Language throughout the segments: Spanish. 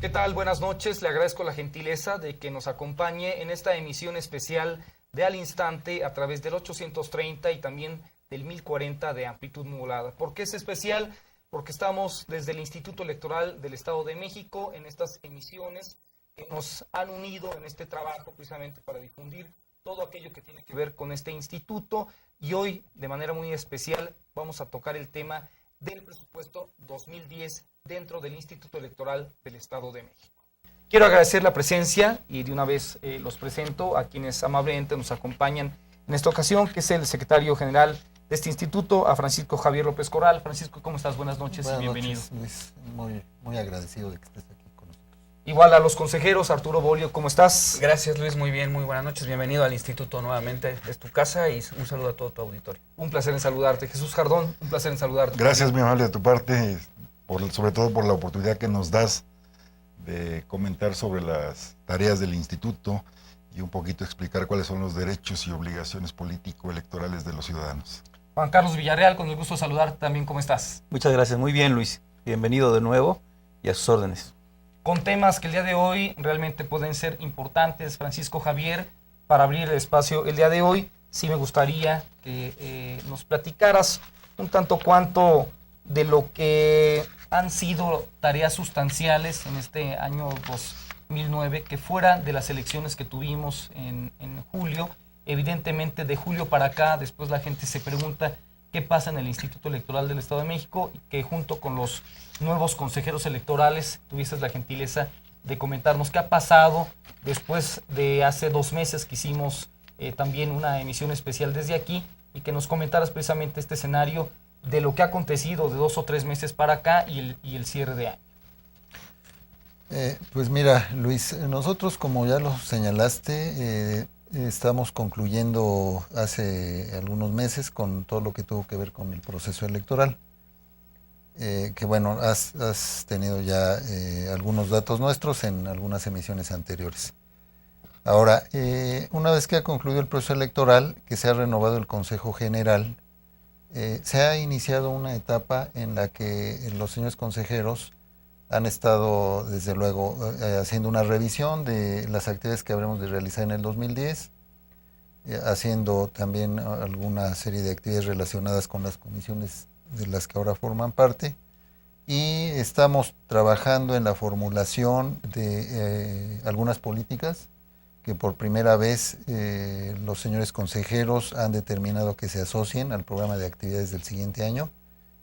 ¿Qué tal? Buenas noches. Le agradezco la gentileza de que nos acompañe en esta emisión especial de Al Instante a través del 830 y también del 1040 de amplitud modulada. ¿Por qué es especial? Porque estamos desde el Instituto Electoral del Estado de México en estas emisiones que nos han unido en este trabajo precisamente para difundir todo aquello que tiene que ver con este instituto, y hoy de manera muy especial vamos a tocar el tema del presupuesto 2010 dentro del Instituto Electoral del Estado de México. Quiero agradecer la presencia y de una vez los presento a quienes amablemente nos acompañan en esta ocasión, que es el secretario general de este instituto, a Francisco Javier López Corral. Francisco, ¿cómo estás? Buenas noches y bienvenido. Buenas noches, Luis. Muy agradecido de que estés aquí con nosotros. Igual a los consejeros, Arturo Bolio, ¿cómo estás? Gracias, Luis, muy bien, muy buenas noches. Bienvenido al instituto nuevamente, es tu casa, y un saludo a todo tu auditorio. Un placer en saludarte. Jesús Jardón, un placer en saludarte. Gracias, muy amable de tu parte, sobre todo por la oportunidad que nos das de comentar sobre las tareas del instituto y un poquito explicar cuáles son los derechos y obligaciones político-electorales de los ciudadanos. Juan Carlos Villarreal, con el gusto de saludarte también, ¿cómo estás? Muchas gracias, muy bien, Luis. Bienvenido de nuevo y a sus órdenes. Con temas que el día de hoy realmente pueden ser importantes. Francisco Javier, para abrir el espacio el día de hoy, sí me gustaría que nos platicaras un tanto cuanto de lo que han sido tareas sustanciales en este año 2009, que fuera de las elecciones que tuvimos en julio. Evidentemente, de julio para acá, después la gente se pregunta qué pasa en el Instituto Electoral del Estado de México, y que junto con los nuevos consejeros electorales tuvieses la gentileza de comentarnos qué ha pasado después de hace 2 meses que hicimos también una emisión especial desde aquí, y que nos comentaras precisamente este escenario de lo que ha acontecido de 2 o 3 meses para acá y el cierre de año. Pues mira, Luis, nosotros, como ya lo señalaste, estamos concluyendo hace algunos meses con todo lo que tuvo que ver con el proceso electoral. Que bueno, has tenido ya algunos datos nuestros en algunas emisiones anteriores. Ahora, una vez que ha concluido el proceso electoral, que se ha renovado el Consejo General, se ha iniciado una etapa en la que los señores consejeros han estado, desde luego, haciendo una revisión de las actividades que habremos de realizar en el 2010, haciendo también alguna serie de actividades relacionadas con las comisiones de las que ahora forman parte, y estamos trabajando en la formulación de algunas políticas que por primera vez los señores consejeros han determinado que se asocien al programa de actividades del siguiente año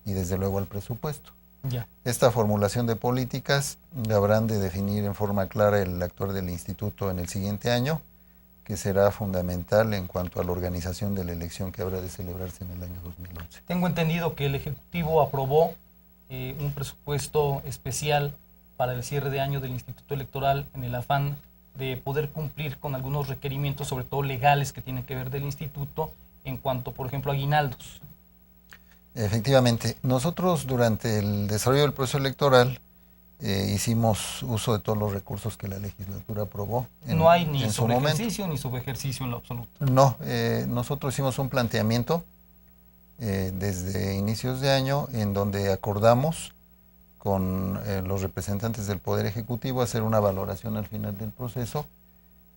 y desde luego al presupuesto. Ya. Esta formulación de políticas habrán de definir en forma clara el actuar del instituto en el siguiente año, que será fundamental en cuanto a la organización de la elección que habrá de celebrarse en el año 2011. Tengo entendido que el Ejecutivo aprobó un presupuesto especial para el cierre de año del Instituto Electoral en el afán de poder cumplir con algunos requerimientos, sobre todo legales, que tienen que ver del instituto en cuanto, por ejemplo, a aguinaldos. Efectivamente, nosotros durante el desarrollo del proceso electoral hicimos uso de todos los recursos que la legislatura aprobó. No hay ni sobreejercicio ni subejercicio en lo absoluto. No, nosotros hicimos un planteamiento desde inicios de año en donde acordamos con los representantes del Poder Ejecutivo hacer una valoración al final del proceso,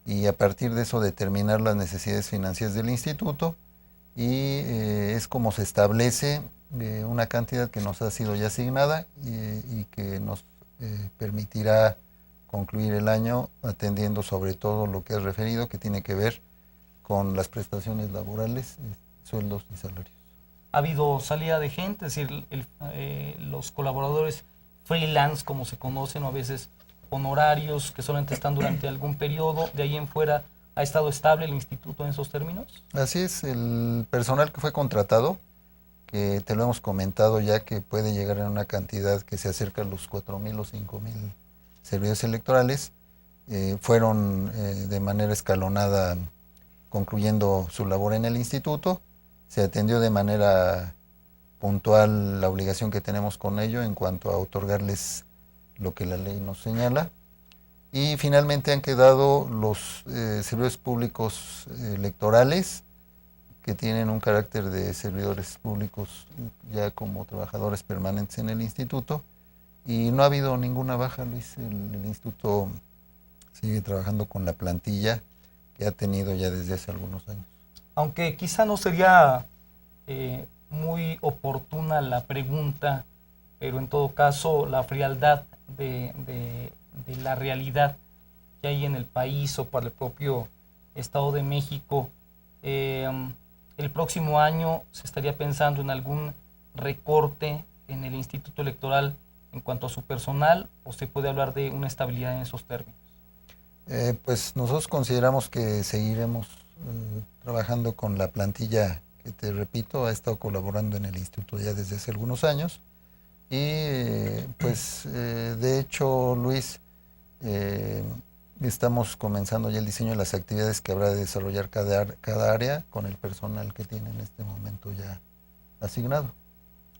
y a partir de eso determinar las necesidades financieras del instituto, y es como se establece una cantidad que nos ha sido ya asignada y que nos permitirá concluir el año atendiendo sobre todo lo que has referido, que tiene que ver con las prestaciones laborales, sueldos y salarios. Ha habido salida de gente, es decir, los colaboradores freelance, como se conocen, o a veces honorarios, que solamente están durante algún periodo, de ahí en fuera, ¿ha estado estable el instituto en esos términos? Así es, el personal que fue contratado, que te lo hemos comentado ya, que puede llegar a una cantidad que se acerca a los 4,000 o 5,000 servidores electorales, fueron de manera escalonada concluyendo su labor en el instituto. Se atendió de manera puntual la obligación que tenemos con ello en cuanto a otorgarles lo que la ley nos señala, y finalmente han quedado los servidores públicos electorales, que tienen un carácter de servidores públicos ya como trabajadores permanentes en el instituto, y no ha habido ninguna baja, Luis. El instituto sigue trabajando con la plantilla que ha tenido ya desde hace algunos años. Aunque quizá no sería muy oportuna la pregunta, pero en todo caso la frialdad de la realidad que hay en el país o para el propio Estado de México, el próximo año se estaría pensando en algún recorte en el Instituto Electoral en cuanto a su personal, o se puede hablar de una estabilidad en esos términos. Pues nosotros consideramos que seguiremos trabajando con la plantilla que, te repito, ha estado colaborando en el instituto ya desde hace algunos años. Y pues de hecho, Luis, estamos comenzando ya el diseño de las actividades que habrá de desarrollar cada área con el personal que tiene en este momento ya asignado.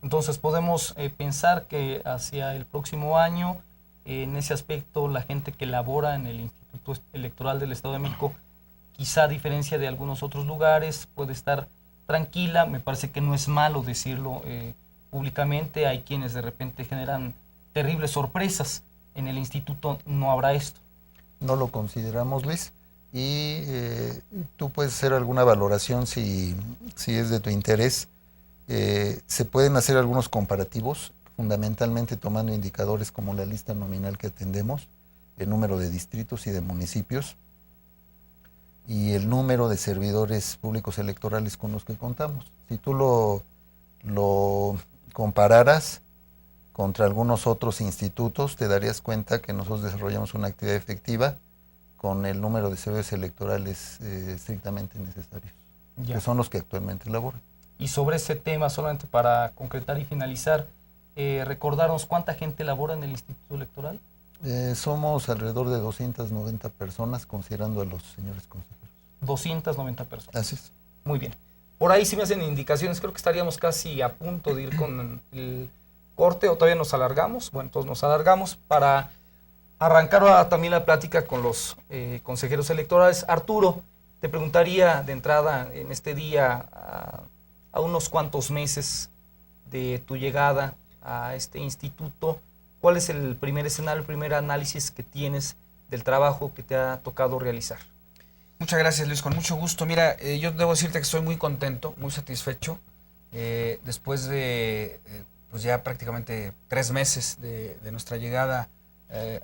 Entonces podemos pensar que hacia el próximo año, en ese aspecto, la gente que labora en el Instituto Electoral del Estado de México, quizá a diferencia de algunos otros lugares, puede estar tranquila. Me parece que no es malo decirlo públicamente. Hay quienes de repente generan terribles sorpresas. En el instituto no habrá esto. No lo consideramos, Luis, y tú puedes hacer alguna valoración si es de tu interés. Se pueden hacer algunos comparativos, fundamentalmente tomando indicadores como la lista nominal que atendemos, el número de distritos y de municipios, y el número de servidores públicos electorales con los que contamos. Si tú lo compararas contra algunos otros institutos, te darías cuenta que nosotros desarrollamos una actividad efectiva con el número de servidores electorales estrictamente necesarios, que son los que actualmente laboran. Y sobre ese tema, solamente para concretar y finalizar, recordarnos cuánta gente labora en el Instituto Electoral. Somos alrededor de 290 personas, considerando a los señores consejeros. 290 personas. Así es. Muy bien. Por ahí sí me hacen indicaciones, creo que estaríamos casi a punto de ir con el corte, o todavía nos alargamos. Bueno, entonces nos alargamos para arrancar también la plática con los consejeros electorales. Arturo, te preguntaría de entrada en este día, a unos cuantos meses de tu llegada a este instituto, ¿cuál es el primer escenario, el primer análisis que tienes del trabajo que te ha tocado realizar? Muchas gracias, Luis, con mucho gusto. Mira, yo debo decirte que estoy muy contento, muy satisfecho, después de pues ya prácticamente 3 meses de nuestra llegada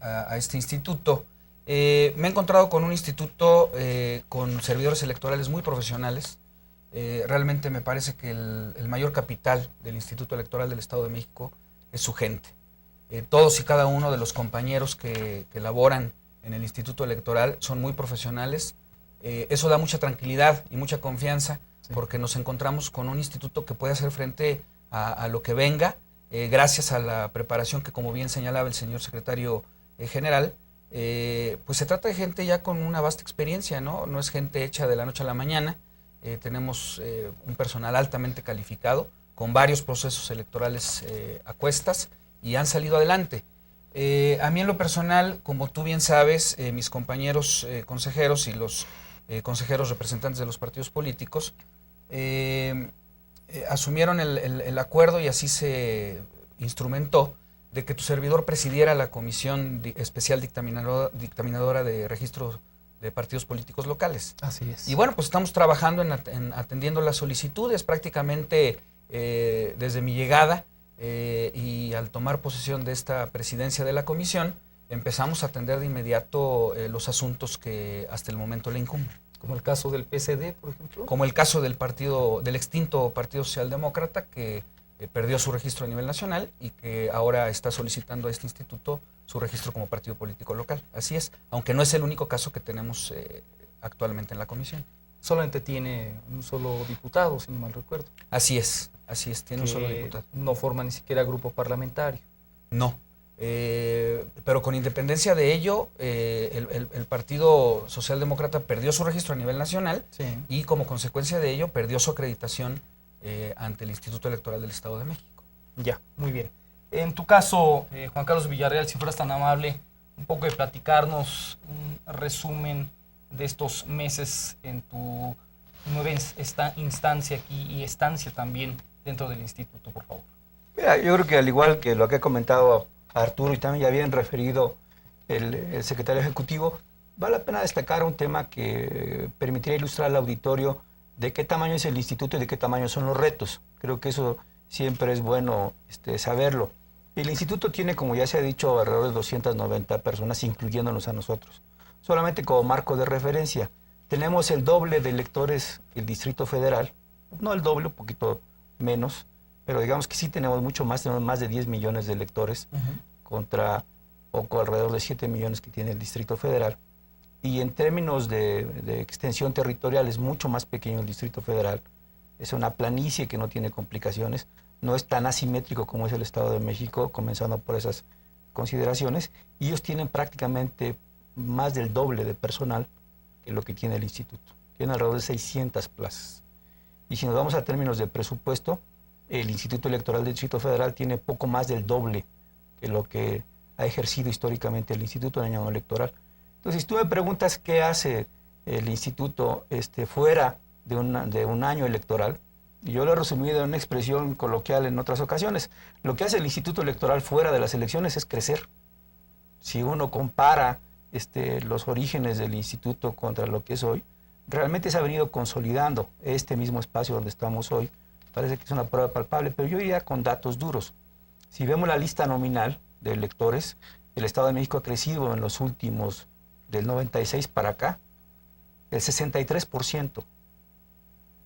a este instituto. Me he encontrado con un instituto con servidores electorales muy profesionales. Realmente me parece que el mayor capital del Instituto Electoral del Estado de México es su gente. Todos y cada uno de los compañeros que laboran en el Instituto Electoral son muy profesionales. Eso da mucha tranquilidad y mucha confianza, sí, porque nos encontramos con un instituto que puede hacer frente a lo que venga, gracias a la preparación que, como bien señalaba el señor secretario general, pues se trata de gente ya con una vasta experiencia, ¿no? No es gente hecha de la noche a la mañana. Tenemos un personal altamente calificado, con varios procesos electorales a cuestas, y han salido adelante. A mí en lo personal, como tú bien sabes, mis compañeros consejeros y los consejeros representantes de los partidos políticos asumieron el acuerdo, y así se instrumentó, de que tu servidor presidiera la Comisión Especial Dictaminadora de Registro de Partidos Políticos Locales. Así es. Y bueno, pues estamos trabajando en atendiendo las solicitudes prácticamente desde mi llegada, y al tomar posesión de esta presidencia de la comisión, empezamos a atender de inmediato los asuntos que hasta el momento le incumben. Como el caso del PSD, por ejemplo. Como el caso del extinto Partido Socialdemócrata, que perdió su registro a nivel nacional y que ahora está solicitando a este instituto su registro como partido político local. Así es, aunque no es el único caso que tenemos actualmente en la comisión. Solamente tiene un solo diputado, si no mal recuerdo. Así es, tiene un solo diputado. No forma ni siquiera grupo parlamentario. No, pero con independencia de ello, el Partido Socialdemócrata perdió su registro a nivel nacional, sí, y como consecuencia de ello perdió su acreditación ante el Instituto Electoral del Estado de México. Ya, muy bien. En tu caso, Juan Carlos Villarreal, si fueras tan amable, un poco de platicarnos un resumen de estos meses en tu nueva instancia aquí y estancia también dentro del instituto, por favor. Mira, yo creo que al igual que lo que ha comentado Arturo y también ya habían referido el secretario ejecutivo, vale la pena destacar un tema que permitiría ilustrar al auditorio de qué tamaño es el instituto y de qué tamaño son los retos. Creo que eso siempre es bueno saberlo. El instituto tiene, como ya se ha dicho, alrededor de 290 personas, incluyéndonos a nosotros. Solamente como marco de referencia, tenemos el doble de electores que el Distrito Federal, no el doble, un poquito menos, pero digamos que sí tenemos mucho más, tenemos más de 10 millones de electores contra poco alrededor de 7 millones que tiene el Distrito Federal. Y en términos de extensión territorial es mucho más pequeño el Distrito Federal. Es una planicie que no tiene complicaciones, no es tan asimétrico como es el Estado de México, comenzando por esas consideraciones, y ellos tienen prácticamente más del doble de personal que lo que tiene el instituto. Tiene alrededor de 600 plazas. Y si nos vamos a términos de presupuesto, el Instituto Electoral del Distrito Federal tiene poco más del doble que lo que ha ejercido históricamente el instituto en año electoral. Entonces, si tú me preguntas qué hace el instituto fuera de un año electoral, yo lo he resumido en una expresión coloquial en otras ocasiones. Lo que hace el instituto electoral fuera de las elecciones es crecer. Si uno compara los orígenes del instituto contra lo que es hoy, realmente se ha venido consolidando este mismo espacio donde estamos hoy. Parece que es una prueba palpable, pero yo iría con datos duros. Si vemos la lista nominal de electores, el Estado de México ha crecido en los últimos, del 96 para acá, el 63%.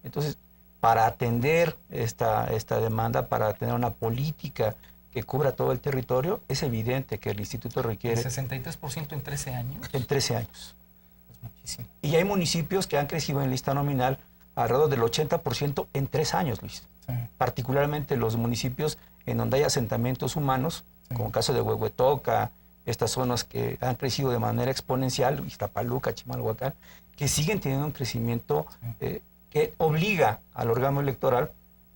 Entonces, para atender esta demanda, para tener una política que cubra todo el territorio, es evidente que el instituto requiere... ¿El 63% en 13 años? En 13 años. Es muchísimo. Y hay municipios que han crecido en lista nominal alrededor del 80% en 3 años, Luis. Sí. Particularmente los municipios en donde hay asentamientos humanos, como el caso de Huehuetoca, estas zonas que han crecido de manera exponencial, Iztapaluca, Chimalhuacán, que siguen teniendo un crecimiento que obliga al órgano electoral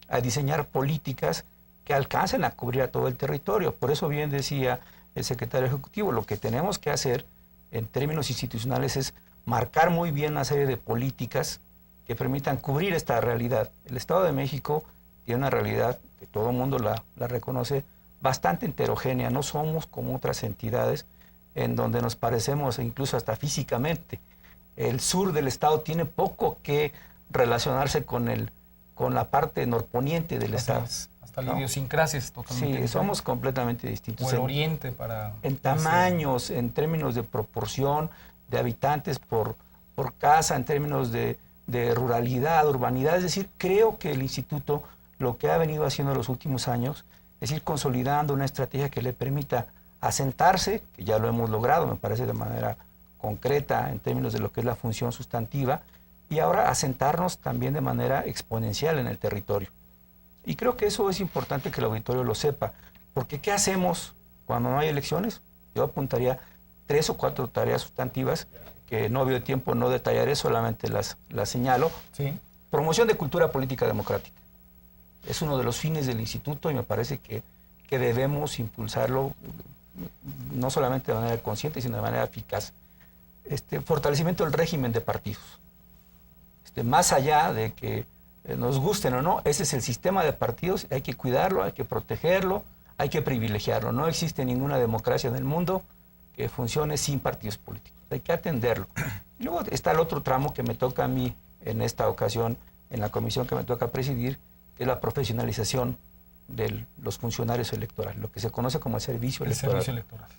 a diseñar políticas que alcancen a cubrir a todo el territorio. Por eso bien decía el secretario ejecutivo, lo que tenemos que hacer en términos institucionales es marcar muy bien una serie de políticas que permitan cubrir esta realidad. El Estado de México tiene una realidad que todo el mundo la reconoce, bastante heterogénea. No somos como otras entidades en donde nos parecemos incluso hasta físicamente. El sur del estado tiene poco que relacionarse con la parte norponiente del estado. Hasta la idiosincrasia es totalmente Sí, diferente. somos completamente distintos. O el oriente para... En tamaños, en términos de proporción de habitantes por casa, en términos de ruralidad, urbanidad. Es decir, creo que el instituto lo que ha venido haciendo en los últimos años es ir consolidando una estrategia que le permita asentarse, que ya lo hemos logrado, me parece, de manera concreta en términos de lo que es la función sustantiva, y ahora asentarnos también de manera exponencial en el territorio. Y creo que eso es importante que el auditorio lo sepa, porque ¿qué hacemos cuando no hay elecciones? Yo apuntaría 3 o 4 tareas sustantivas que no ha habido tiempo, no detallaré, solamente las señalo. Sí. Promoción de cultura política democrática. Es uno de los fines del instituto y me parece que debemos impulsarlo no solamente de manera consciente, sino de manera eficaz. Fortalecimiento del régimen de partidos. Más allá de que nos gusten o no, ese es el sistema de partidos, hay que cuidarlo, hay que protegerlo, hay que privilegiarlo. No existe ninguna democracia en el mundo que funcione sin partidos políticos. Hay que atenderlo. Y luego está el otro tramo que me toca a mí en esta ocasión, en la comisión que me toca presidir, que es la profesionalización de los funcionarios electorales, lo que se conoce como el servicio electoral. Servicio electoral.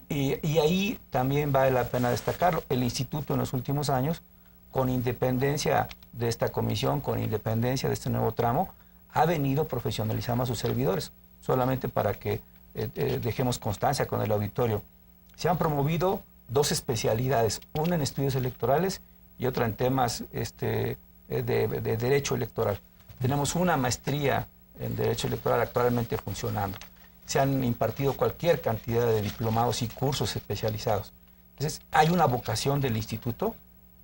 Y ahí también vale la pena destacarlo. El instituto en los últimos años, con independencia de esta comisión, con independencia de este nuevo tramo, ha venido profesionalizando a sus servidores. Solamente para que dejemos constancia con el auditorio. Se han promovido 2 especialidades, una en estudios electorales y otra en temas de derecho electoral. Tenemos una maestría en derecho electoral actualmente funcionando. Se han impartido cualquier cantidad de diplomados y cursos especializados. Entonces, hay una vocación del instituto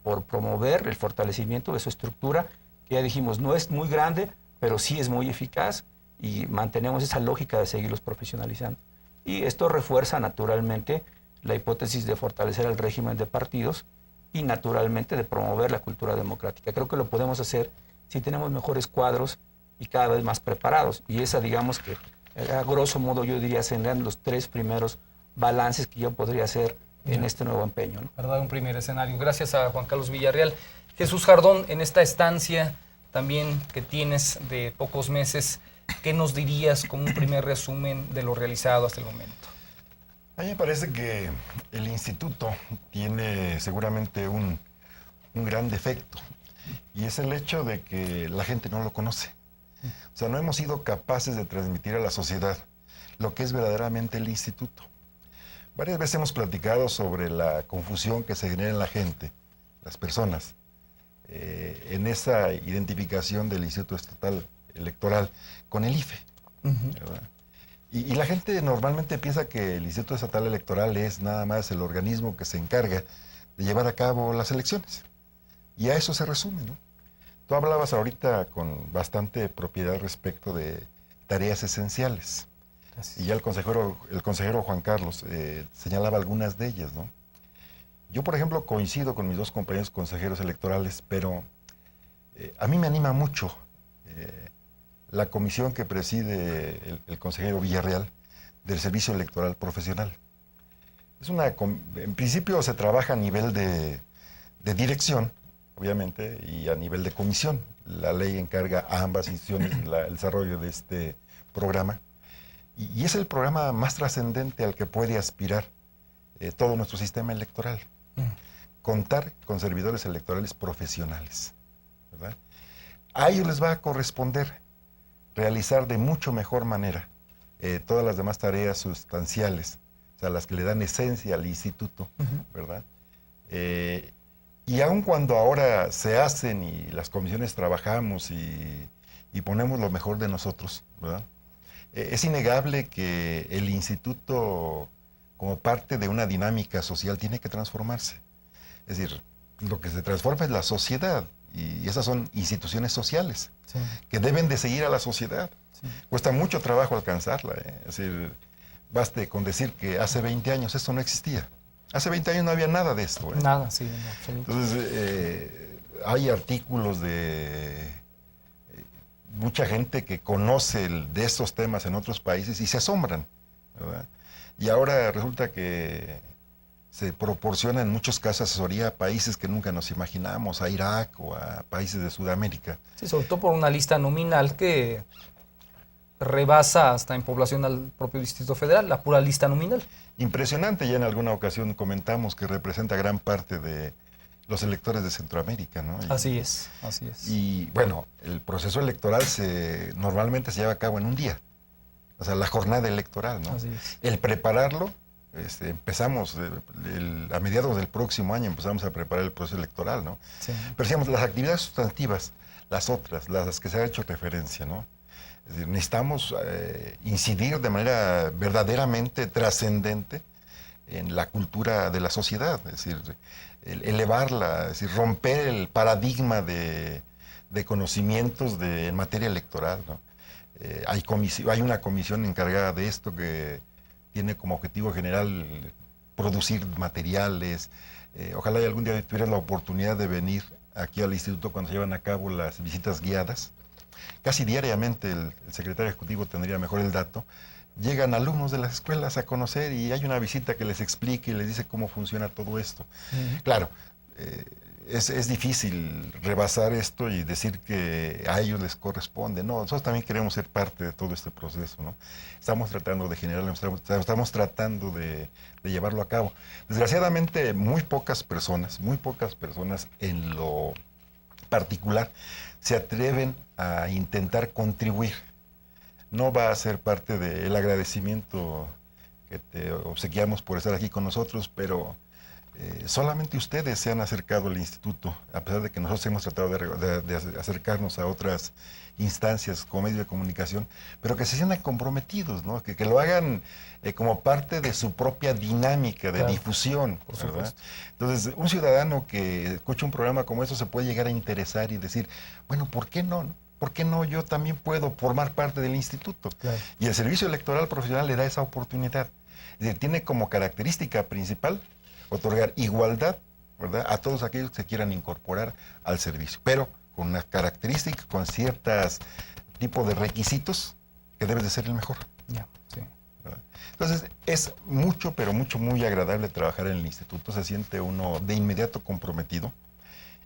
por promover el fortalecimiento de su estructura, que ya dijimos, no es muy grande, pero sí es muy eficaz y mantenemos esa lógica de seguirlos profesionalizando. Y esto refuerza naturalmente la hipótesis de fortalecer el régimen de partidos y naturalmente de promover la cultura democrática. Creo que lo podemos hacer si tenemos mejores cuadros y cada vez más preparados. Y esa, digamos que A grosso modo yo diría serían los 3 primeros balances que yo podría hacer en este nuevo empeño, ¿no? ¿Verdad? Un primer escenario. Gracias a Juan Carlos Villarreal. Jesús Jardón, en esta estancia también que tienes de pocos meses, ¿qué nos dirías como un primer resumen de lo realizado hasta el momento? A mí me parece que el instituto tiene seguramente un gran defecto, y es el hecho de que la gente no lo conoce. O sea, no hemos sido capaces de transmitir a la sociedad lo que es verdaderamente el instituto. Varias veces hemos platicado sobre la confusión que se genera en la gente, las personas, en esa identificación del Instituto Estatal Electoral con el IFE. ¿Verdad? Y la gente normalmente piensa que el Instituto Estatal Electoral es nada más el organismo que se encarga de llevar a cabo las elecciones. Y a eso se resume, ¿no? Tú hablabas ahorita con bastante propiedad respecto de tareas esenciales. Y ya el consejero Juan Carlos señalaba algunas de ellas, ¿no? Yo, por ejemplo, coincido con mis 2 compañeros consejeros electorales, pero a mí me anima mucho la comisión que preside el consejero Villarreal del Servicio Electoral Profesional. En principio se trabaja a nivel de dirección, obviamente, y a nivel de comisión. La ley encarga a ambas instituciones el desarrollo de este programa. Y es el programa más trascendente al que puede aspirar todo nuestro sistema electoral. Contar con servidores electorales profesionales, ¿verdad? A ellos les va a corresponder realizar de mucho mejor manera todas las demás tareas sustanciales, o sea, las que le dan esencia al instituto, ¿verdad? Y aun cuando ahora se hacen y las comisiones trabajamos y ponemos lo mejor de nosotros, ¿verdad? Es innegable que el instituto, como parte de una dinámica social, tiene que transformarse. Es decir, lo que se transforma es la sociedad, y esas son instituciones sociales que deben de seguir a la sociedad. Cuesta mucho trabajo alcanzarla, ¿eh? Es decir, baste con decir que hace 20 años esto no existía. Hace 20 años no había nada de esto, ¿eh? Nada, sí, en absoluto. Entonces, hay artículos de mucha gente que conoce de estos temas en otros países y se asombran, ¿verdad? Y ahora resulta que se proporciona en muchos casos asesoría a países que nunca nos imaginamos, a Irak o a países de Sudamérica. Sí, sobre todo por una lista nominal que rebasa hasta en población al propio Distrito Federal, la pura lista nominal. Impresionante, ya en alguna ocasión comentamos que representa gran parte de los electores de Centroamérica, ¿no? Así es, así es. Y bueno, el proceso electoral normalmente se lleva a cabo en un día, o sea, la jornada electoral, ¿no? Así es. El prepararlo, empezamos a mediados del próximo año empezamos a preparar el proceso electoral, ¿no? Sí. Pero digamos, las actividades sustantivas, las otras, las que se ha hecho referencia, ¿no? Es decir, necesitamos incidir de manera verdaderamente trascendente en la cultura de la sociedad, es decir, elevarla, es decir, romper el paradigma de conocimientos en materia electoral, ¿no? Hay una comisión encargada de esto que tiene como objetivo general producir materiales. Ojalá y algún día tuvieras la oportunidad de venir aquí al instituto cuando se llevan a cabo las visitas guiadas. Casi diariamente el secretario ejecutivo tendría mejor el dato. Llegan alumnos de las escuelas a conocer y hay una visita que les explique y les dice cómo funciona todo esto. Claro, es difícil rebasar esto y decir que a ellos les corresponde. No, nosotros también queremos ser parte de todo este proceso, ¿no? Estamos tratando de generarlo, estamos tratando de llevarlo a cabo. Desgraciadamente, muy pocas personas en lo particular se atreven a intentar contribuir. No va a ser parte del agradecimiento que te obsequiamos por estar aquí con nosotros, pero solamente ustedes se han acercado al instituto, a pesar de que nosotros hemos tratado de acercarnos a otras instancias como medio de comunicación, pero que se sientan comprometidos, ¿no? Que lo hagan como parte de su propia dinámica de difusión, ¿verdad? Entonces, un ciudadano que escucha un programa como eso se puede llegar a interesar y decir, bueno, ¿por qué no? ¿Por qué no yo también puedo formar parte del instituto? Claro. Y el Servicio Electoral Profesional le da esa oportunidad. Es decir, tiene como característica principal otorgar igualdad, ¿verdad?, a todos aquellos que se quieran incorporar al servicio, pero con una característica, con ciertos tipos de requisitos que debe de ser el mejor. Ya, sí. Entonces, es mucho, pero mucho, muy agradable trabajar en el instituto. Se siente uno de inmediato comprometido.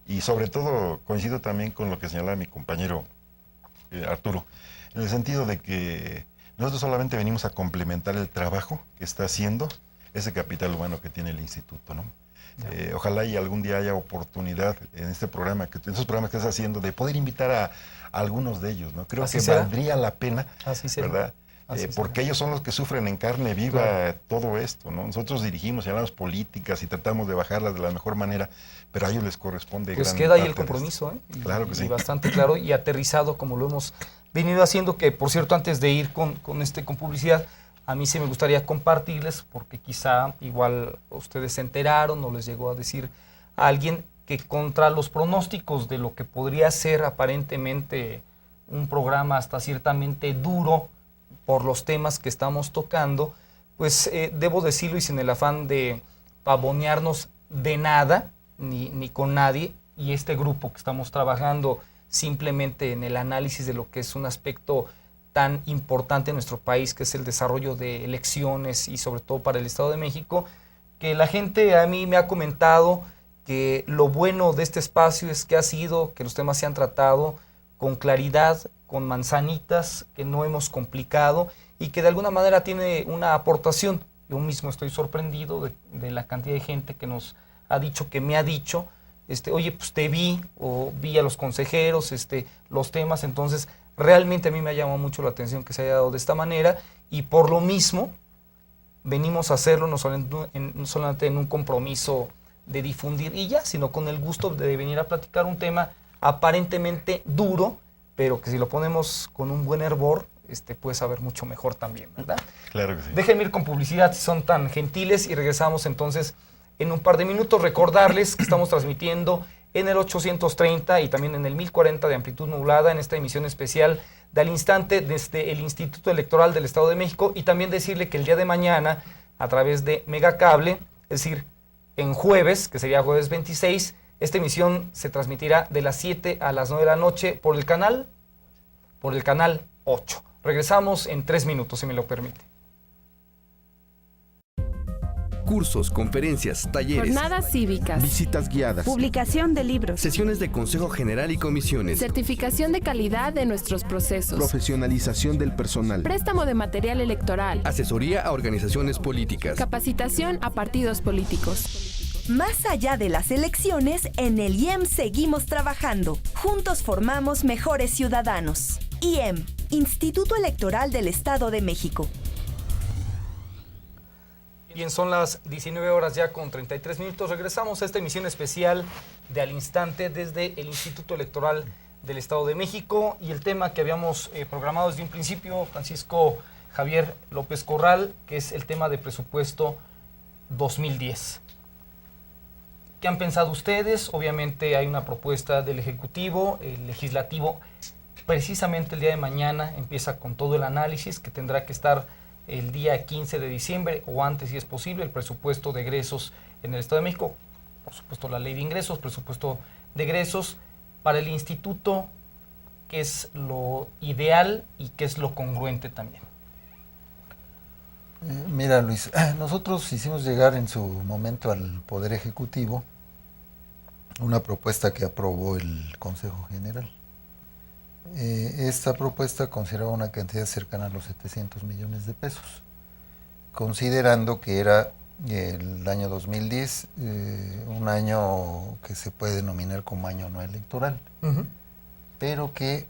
Y sobre todo, coincido también con lo que señalaba mi compañero Arturo, en el sentido de que nosotros solamente venimos a complementar el trabajo que está haciendo ese capital humano que tiene el instituto, ¿no? Ojalá y algún día haya oportunidad en este programa, en esos programas que estás haciendo, de poder invitar a algunos de ellos, ¿no? Creo Así que será. valdría la pena, Así será. ¿verdad? Así Porque será. ellos son los que sufren en carne viva Claro. todo esto, ¿no? Nosotros dirigimos y hablamos políticas y tratamos de bajarlas de la mejor manera, pero a ellos les corresponde Pues gran queda ahí el parte de esto. compromiso, ¿eh? Claro que sí. Y bastante claro y aterrizado como lo hemos venido haciendo, que por cierto, antes de ir con publicidad, a mí sí me gustaría compartirles, porque quizá igual ustedes se enteraron o les llegó a decir a alguien que contra los pronósticos de lo que podría ser aparentemente un programa hasta ciertamente duro por los temas que estamos tocando, pues debo decirlo y sin el afán de pavonearnos de nada, ni con nadie, y este grupo que estamos trabajando simplemente en el análisis de lo que es un aspecto tan importante en nuestro país, que es el desarrollo de elecciones y sobre todo para el Estado de México, que la gente a mí me ha comentado que lo bueno de este espacio es que ha sido que los temas se han tratado con claridad, con manzanitas, que no hemos complicado y que de alguna manera tiene una aportación. Yo mismo estoy sorprendido de la cantidad de gente que nos ha dicho, que me ha dicho, oye, pues te vi, o vi a los consejeros, los temas, entonces realmente a mí me ha llamado mucho la atención que se haya dado de esta manera y por lo mismo venimos a hacerlo no solamente en un compromiso de difundir y ya, sino con el gusto de venir a platicar un tema aparentemente duro, pero que si lo ponemos con un buen hervor, puede saber mucho mejor también, ¿verdad? Claro que sí. Déjenme ir con publicidad si son tan gentiles y regresamos entonces en un par de minutos. Recordarles que estamos transmitiendo en el 830 y también en el 1040 de amplitud modulada en esta emisión especial de Al Instante desde el Instituto Electoral del Estado de México, y también decirle que el día de mañana a través de Megacable, es decir, en jueves, que sería jueves 26, esta emisión se transmitirá de las 7 a las 9 de la noche por el canal 8. Regresamos en 3 minutos, si me lo permite. Cursos, conferencias, talleres, jornadas cívicas, visitas guiadas, publicación de libros, sesiones de Consejo General y comisiones, certificación de calidad de nuestros procesos, profesionalización del personal, préstamo de material electoral, asesoría a organizaciones políticas, capacitación a partidos políticos. Más allá de las elecciones, en el IEM seguimos trabajando. Juntos formamos mejores ciudadanos. IEM, Instituto Electoral del Estado de México. Bien, son las 19 horas ya con 33 minutos. Regresamos a esta emisión especial de Al Instante desde el Instituto Electoral del Estado de México, y el tema que habíamos programado desde un principio, Francisco Javier López Corral, que es el tema de presupuesto 2010. ¿Qué han pensado ustedes? Obviamente hay una propuesta del Ejecutivo, el Legislativo precisamente el día de mañana empieza con todo el análisis que tendrá que estar el día 15 de diciembre o antes si es posible, el presupuesto de egresos en el Estado de México, por supuesto la ley de ingresos, presupuesto de egresos para el instituto, que es lo ideal y que es lo congruente también. Mira, Luis, nosotros hicimos llegar en su momento al Poder Ejecutivo una propuesta que aprobó el Consejo General. Esta propuesta consideraba una cantidad cercana a los 700 millones de pesos, considerando que era el año 2010 un año que se puede denominar como año no electoral, pero que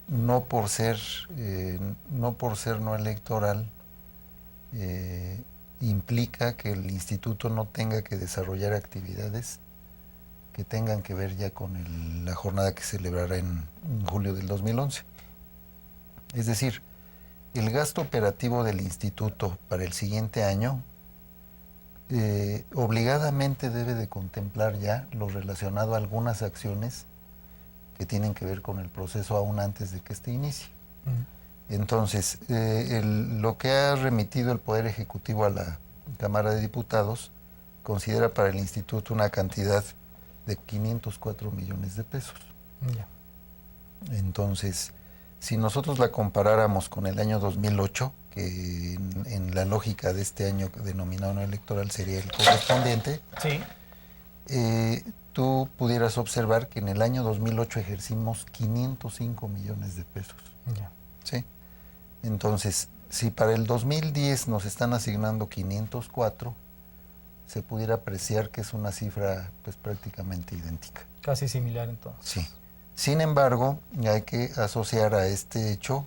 no por ser no electoral implica que el instituto no tenga que desarrollar actividades que tengan que ver ya con la jornada que se celebrará en julio del 2011. Es decir, el gasto operativo del instituto para el siguiente año obligadamente debe de contemplar ya lo relacionado a algunas acciones que tienen que ver con el proceso aún antes de que este inicie. Entonces, lo que ha remitido el Poder Ejecutivo a la Cámara de Diputados considera para el instituto una cantidad de 504 millones de pesos. Entonces, si nosotros la comparáramos con el año 2008, que en la lógica de este año denominado año electoral sería el correspondiente, Sí. tú pudieras observar que en el año 2008 ejercimos 505 millones de pesos. Ya. ¿Sí? Entonces, si para el 2010 nos están asignando 504, se pudiera apreciar que es una cifra pues prácticamente idéntica. Casi similar entonces. Sí. Sin embargo, hay que asociar a este hecho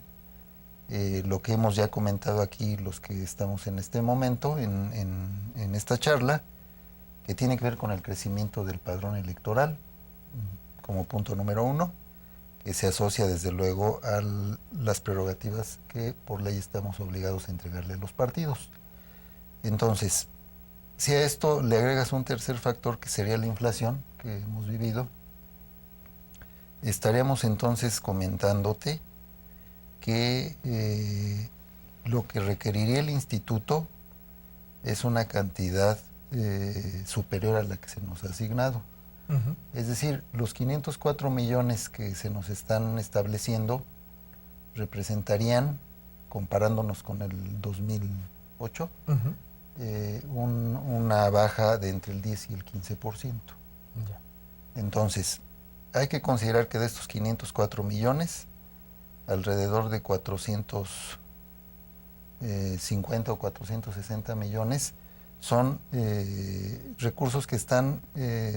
lo que hemos ya comentado aquí los que estamos en este momento, en esta charla, que tiene que ver con el crecimiento del padrón electoral, como punto número 1, que se asocia desde luego a las prerrogativas que por ley estamos obligados a entregarle a los partidos. Entonces, si a esto le agregas un tercer factor que sería la inflación que hemos vivido, estaríamos entonces comentándote que lo que requeriría el instituto es una cantidad superior a la que se nos ha asignado. Ujú. Es decir, los 504 millones que se nos están estableciendo representarían, comparándonos con el 2008, Ujú. una baja de entre el 10 y el 15%. Ya. Entonces, hay que considerar que de estos 504 millones, alrededor de 450 o 460 millones son recursos que están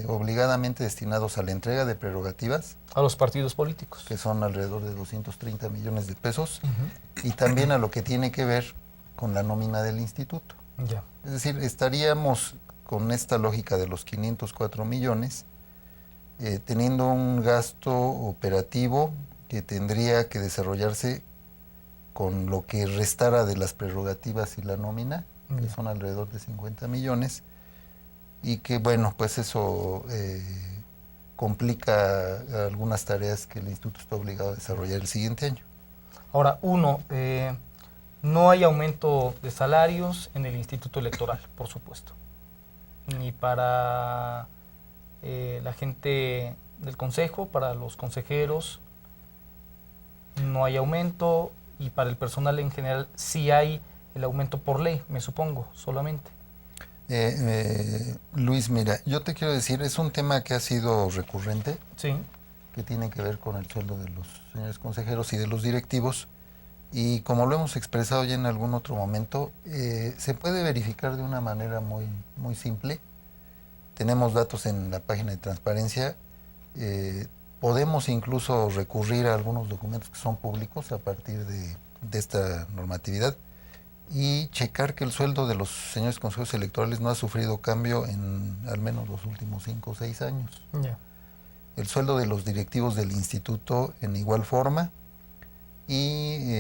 obligadamente destinados a la entrega de prerrogativas, A los partidos políticos. que son alrededor de 230 millones de pesos, Ujú. y también a lo que tiene que ver con la nómina del instituto. Ya. Es decir, estaríamos con esta lógica de los 504 millones, teniendo un gasto operativo que tendría que desarrollarse con lo que restara de las prerrogativas y la nómina, que son alrededor de 50 millones, y que bueno, pues eso complica algunas tareas que el instituto está obligado a desarrollar el siguiente año. Ahora, no hay aumento de salarios en el Instituto Electoral, por supuesto. Ni para la gente del consejo, para los consejeros, no hay aumento, y para el personal en general sí hay el aumento por ley, me supongo, solamente. Luis, mira, yo te quiero decir, es un tema que ha sido recurrente, Sí. que tiene que ver con el sueldo de los señores consejeros y de los directivos, y como lo hemos expresado ya en algún otro momento, se puede verificar de una manera muy, muy simple. Tenemos datos en la página de transparencia, podemos incluso recurrir a algunos documentos que son públicos a partir de esta normatividad y checar que el sueldo de los señores consejeros electorales no ha sufrido cambio en al menos los últimos 5 o 6 años. Ya. El sueldo de los directivos del instituto en igual forma, y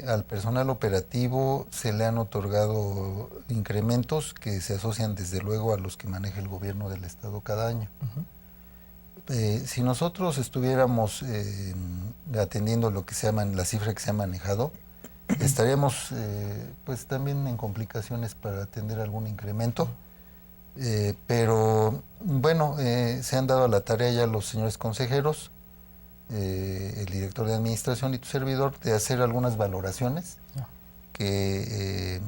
al personal operativo se le han otorgado incrementos que se asocian desde luego a los que maneja el gobierno del estado cada año. Ujú. Si nosotros estuviéramos atendiendo lo que se llama, la cifra que se ha manejado, estaríamos pues también en complicaciones para atender algún incremento, pero bueno, se han dado a la tarea ya los señores consejeros, el director de administración y tu servidor, de hacer algunas valoraciones que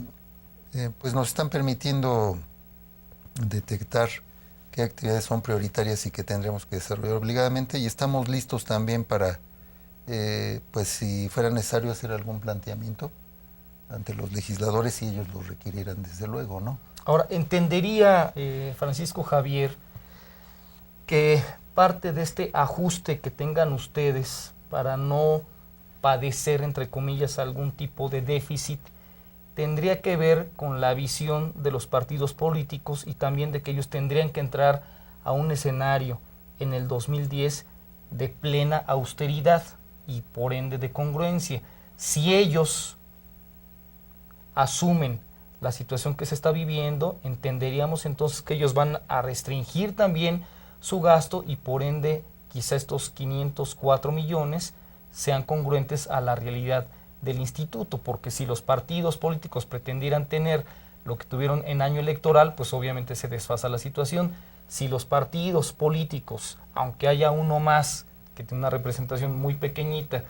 pues nos están permitiendo detectar qué actividades son prioritarias y que tendremos que desarrollar obligadamente, y estamos listos también para pues si fuera necesario hacer algún planteamiento ante los legisladores, si ellos lo requirieran, desde luego, ¿no? Ahora, entendería, Francisco Javier, que parte de este ajuste que tengan ustedes para no padecer, entre comillas, algún tipo de déficit, tendría que ver con la visión de los partidos políticos, y también de que ellos tendrían que entrar a un escenario en el 2010 de plena austeridad y por ende de congruencia. Si ellos asumen la situación que se está viviendo, entenderíamos entonces que ellos van a restringir también su gasto, y por ende quizá estos 504 millones sean congruentes a la realidad del instituto, porque si los partidos políticos pretendieran tener lo que tuvieron en año electoral, pues obviamente se desfasa la situación. Si los partidos políticos, aunque haya uno más que tiene una representación muy pequeñita,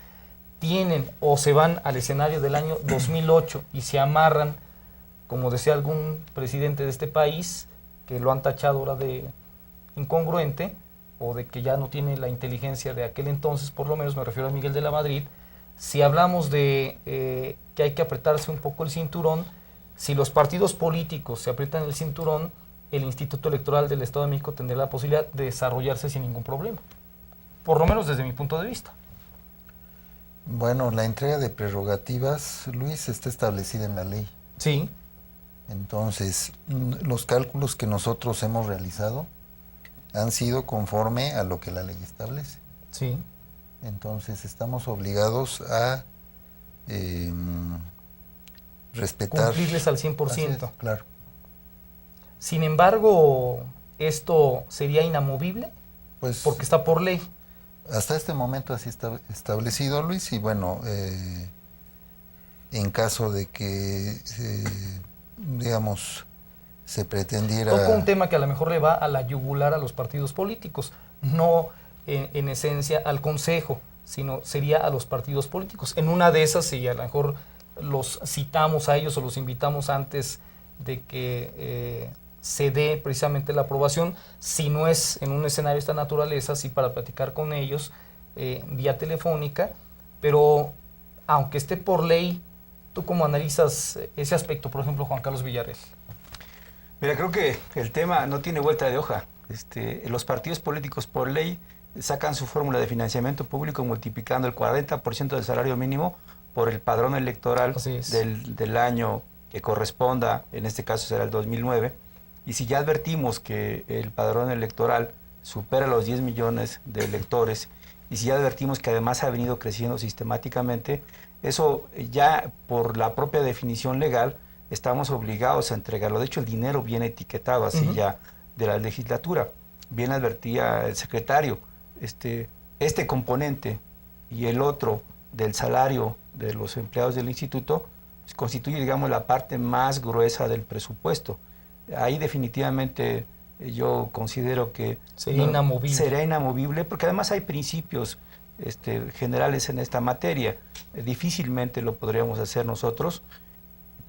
tienen o se van al escenario del año 2008 y se amarran, como decía algún presidente de este país, que lo han tachado ahora de incongruente o de que ya no tiene la inteligencia de aquel entonces, por lo menos me refiero a Miguel de la Madrid. Si hablamos de que hay que apretarse un poco el cinturón, si los partidos políticos se aprietan el cinturón, el Instituto Electoral del Estado de México tendría la posibilidad de desarrollarse sin ningún problema, por lo menos desde mi punto de vista. Bueno, la entrega de prerrogativas, Luis, está establecida en la ley. Sí. Entonces, los cálculos que nosotros hemos realizado han sido conforme a lo que la ley establece. Sí. Entonces, estamos obligados a respetar. Cumplirles al 100%. Así es, claro. Sin embargo, ¿esto sería inamovible? Pues, porque está por ley. Hasta este momento así está establecido, Luis, y bueno, en caso de que, digamos, se pretendiera... Toca un tema que a lo mejor le va a la yugular a los partidos políticos, no en esencia al Consejo, sino sería a los partidos políticos. En una de esas, si a lo mejor los citamos a ellos o los invitamos antes de que se dé precisamente la aprobación, si no es en un escenario de esta naturaleza, sí para platicar con ellos vía telefónica, pero aunque esté por ley, ¿tú cómo analizas ese aspecto, por ejemplo, Juan Carlos Villarreal? Mira, creo que el tema no tiene vuelta de hoja. Los partidos políticos por ley sacan su fórmula de financiamiento público multiplicando el 40% del salario mínimo por el padrón electoral del año que corresponda, en este caso será el 2009, y si ya advertimos que el padrón electoral supera los 10 millones de electores, y si ya advertimos que además ha venido creciendo sistemáticamente, eso ya por la propia definición legal estamos obligados a entregarlo. De hecho, el dinero viene etiquetado así ya de la legislatura. Bien advertía el secretario, este componente y el otro del salario de los empleados del instituto constituye, digamos, la parte más gruesa del presupuesto. Ahí definitivamente yo considero que será inamovible, porque además hay principios generales en esta materia. Difícilmente lo podríamos hacer nosotros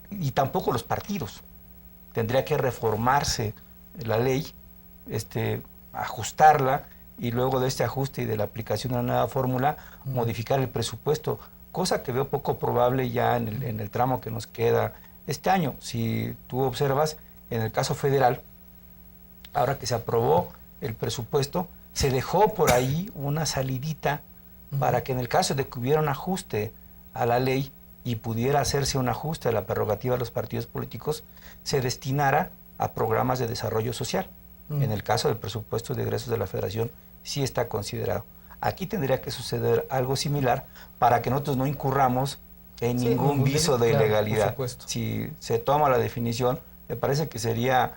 y tampoco los partidos. Tendría que reformarse la ley, ajustarla y luego de este ajuste y de la aplicación de una nueva fórmula, modificar el presupuesto, cosa que veo poco probable ya en el tramo que nos queda este año. Si tú observas, en el caso federal, ahora que se aprobó el presupuesto, se dejó por ahí una salidita para que en el caso de que hubiera un ajuste a la ley y pudiera hacerse un ajuste a la prerrogativa de los partidos políticos, se destinara a programas de desarrollo social. En el caso del presupuesto de egresos de la Federación, sí está considerado. Aquí tendría que suceder algo similar para que nosotros no incurramos en ningún viso de ilegalidad. Si se toma la definición, me parece que sería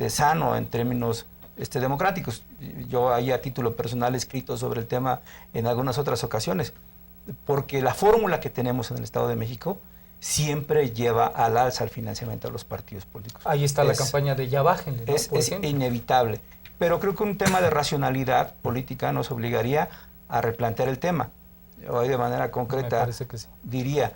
sano en términos democráticos. Yo ahí a título personal he escrito sobre el tema en algunas otras ocasiones, porque la fórmula que tenemos en el Estado de México siempre lleva al alza el financiamiento de los partidos políticos. Ahí está la campaña de ya bájenle, ¿no? Es inevitable, pero creo que un tema de racionalidad política nos obligaría a replantear el tema. Hoy de manera concreta diría,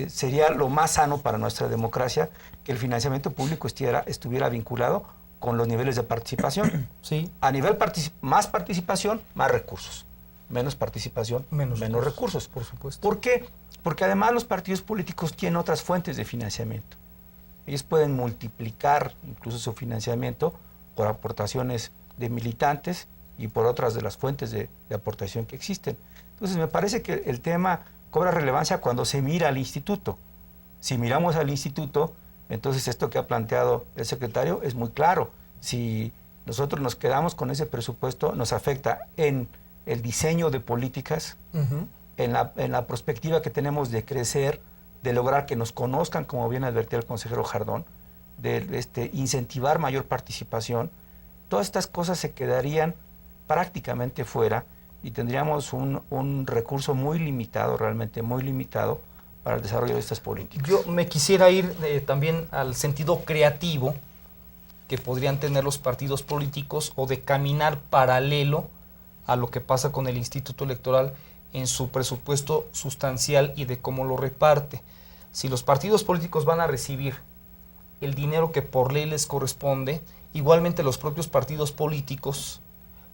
sería lo más sano para nuestra democracia que el financiamiento público estuviera vinculado con los niveles de participación. Sí. A nivel más participación, más recursos. Menos participación, menos recursos. Por supuesto. ¿Por qué? Porque además los partidos políticos tienen otras fuentes de financiamiento. Ellos pueden multiplicar incluso su financiamiento por aportaciones de militantes y por otras de las fuentes de aportación que existen. Entonces me parece que el tema cobra relevancia cuando se mira al instituto. Si miramos al instituto, entonces esto que ha planteado el secretario es muy claro. Si nosotros nos quedamos con ese presupuesto, nos afecta en el diseño de políticas, en la perspectiva que tenemos de crecer, de lograr que nos conozcan, como bien advertía el consejero Jardón, de incentivar mayor participación. Todas estas cosas se quedarían prácticamente fuera y tendríamos un recurso muy limitado, realmente muy limitado, para el desarrollo de estas políticas. Yo me quisiera ir también al sentido creativo que podrían tener los partidos políticos o de caminar paralelo a lo que pasa con el Instituto Electoral en su presupuesto sustancial y de cómo lo reparte. Si los partidos políticos van a recibir el dinero que por ley les corresponde, igualmente los propios partidos políticos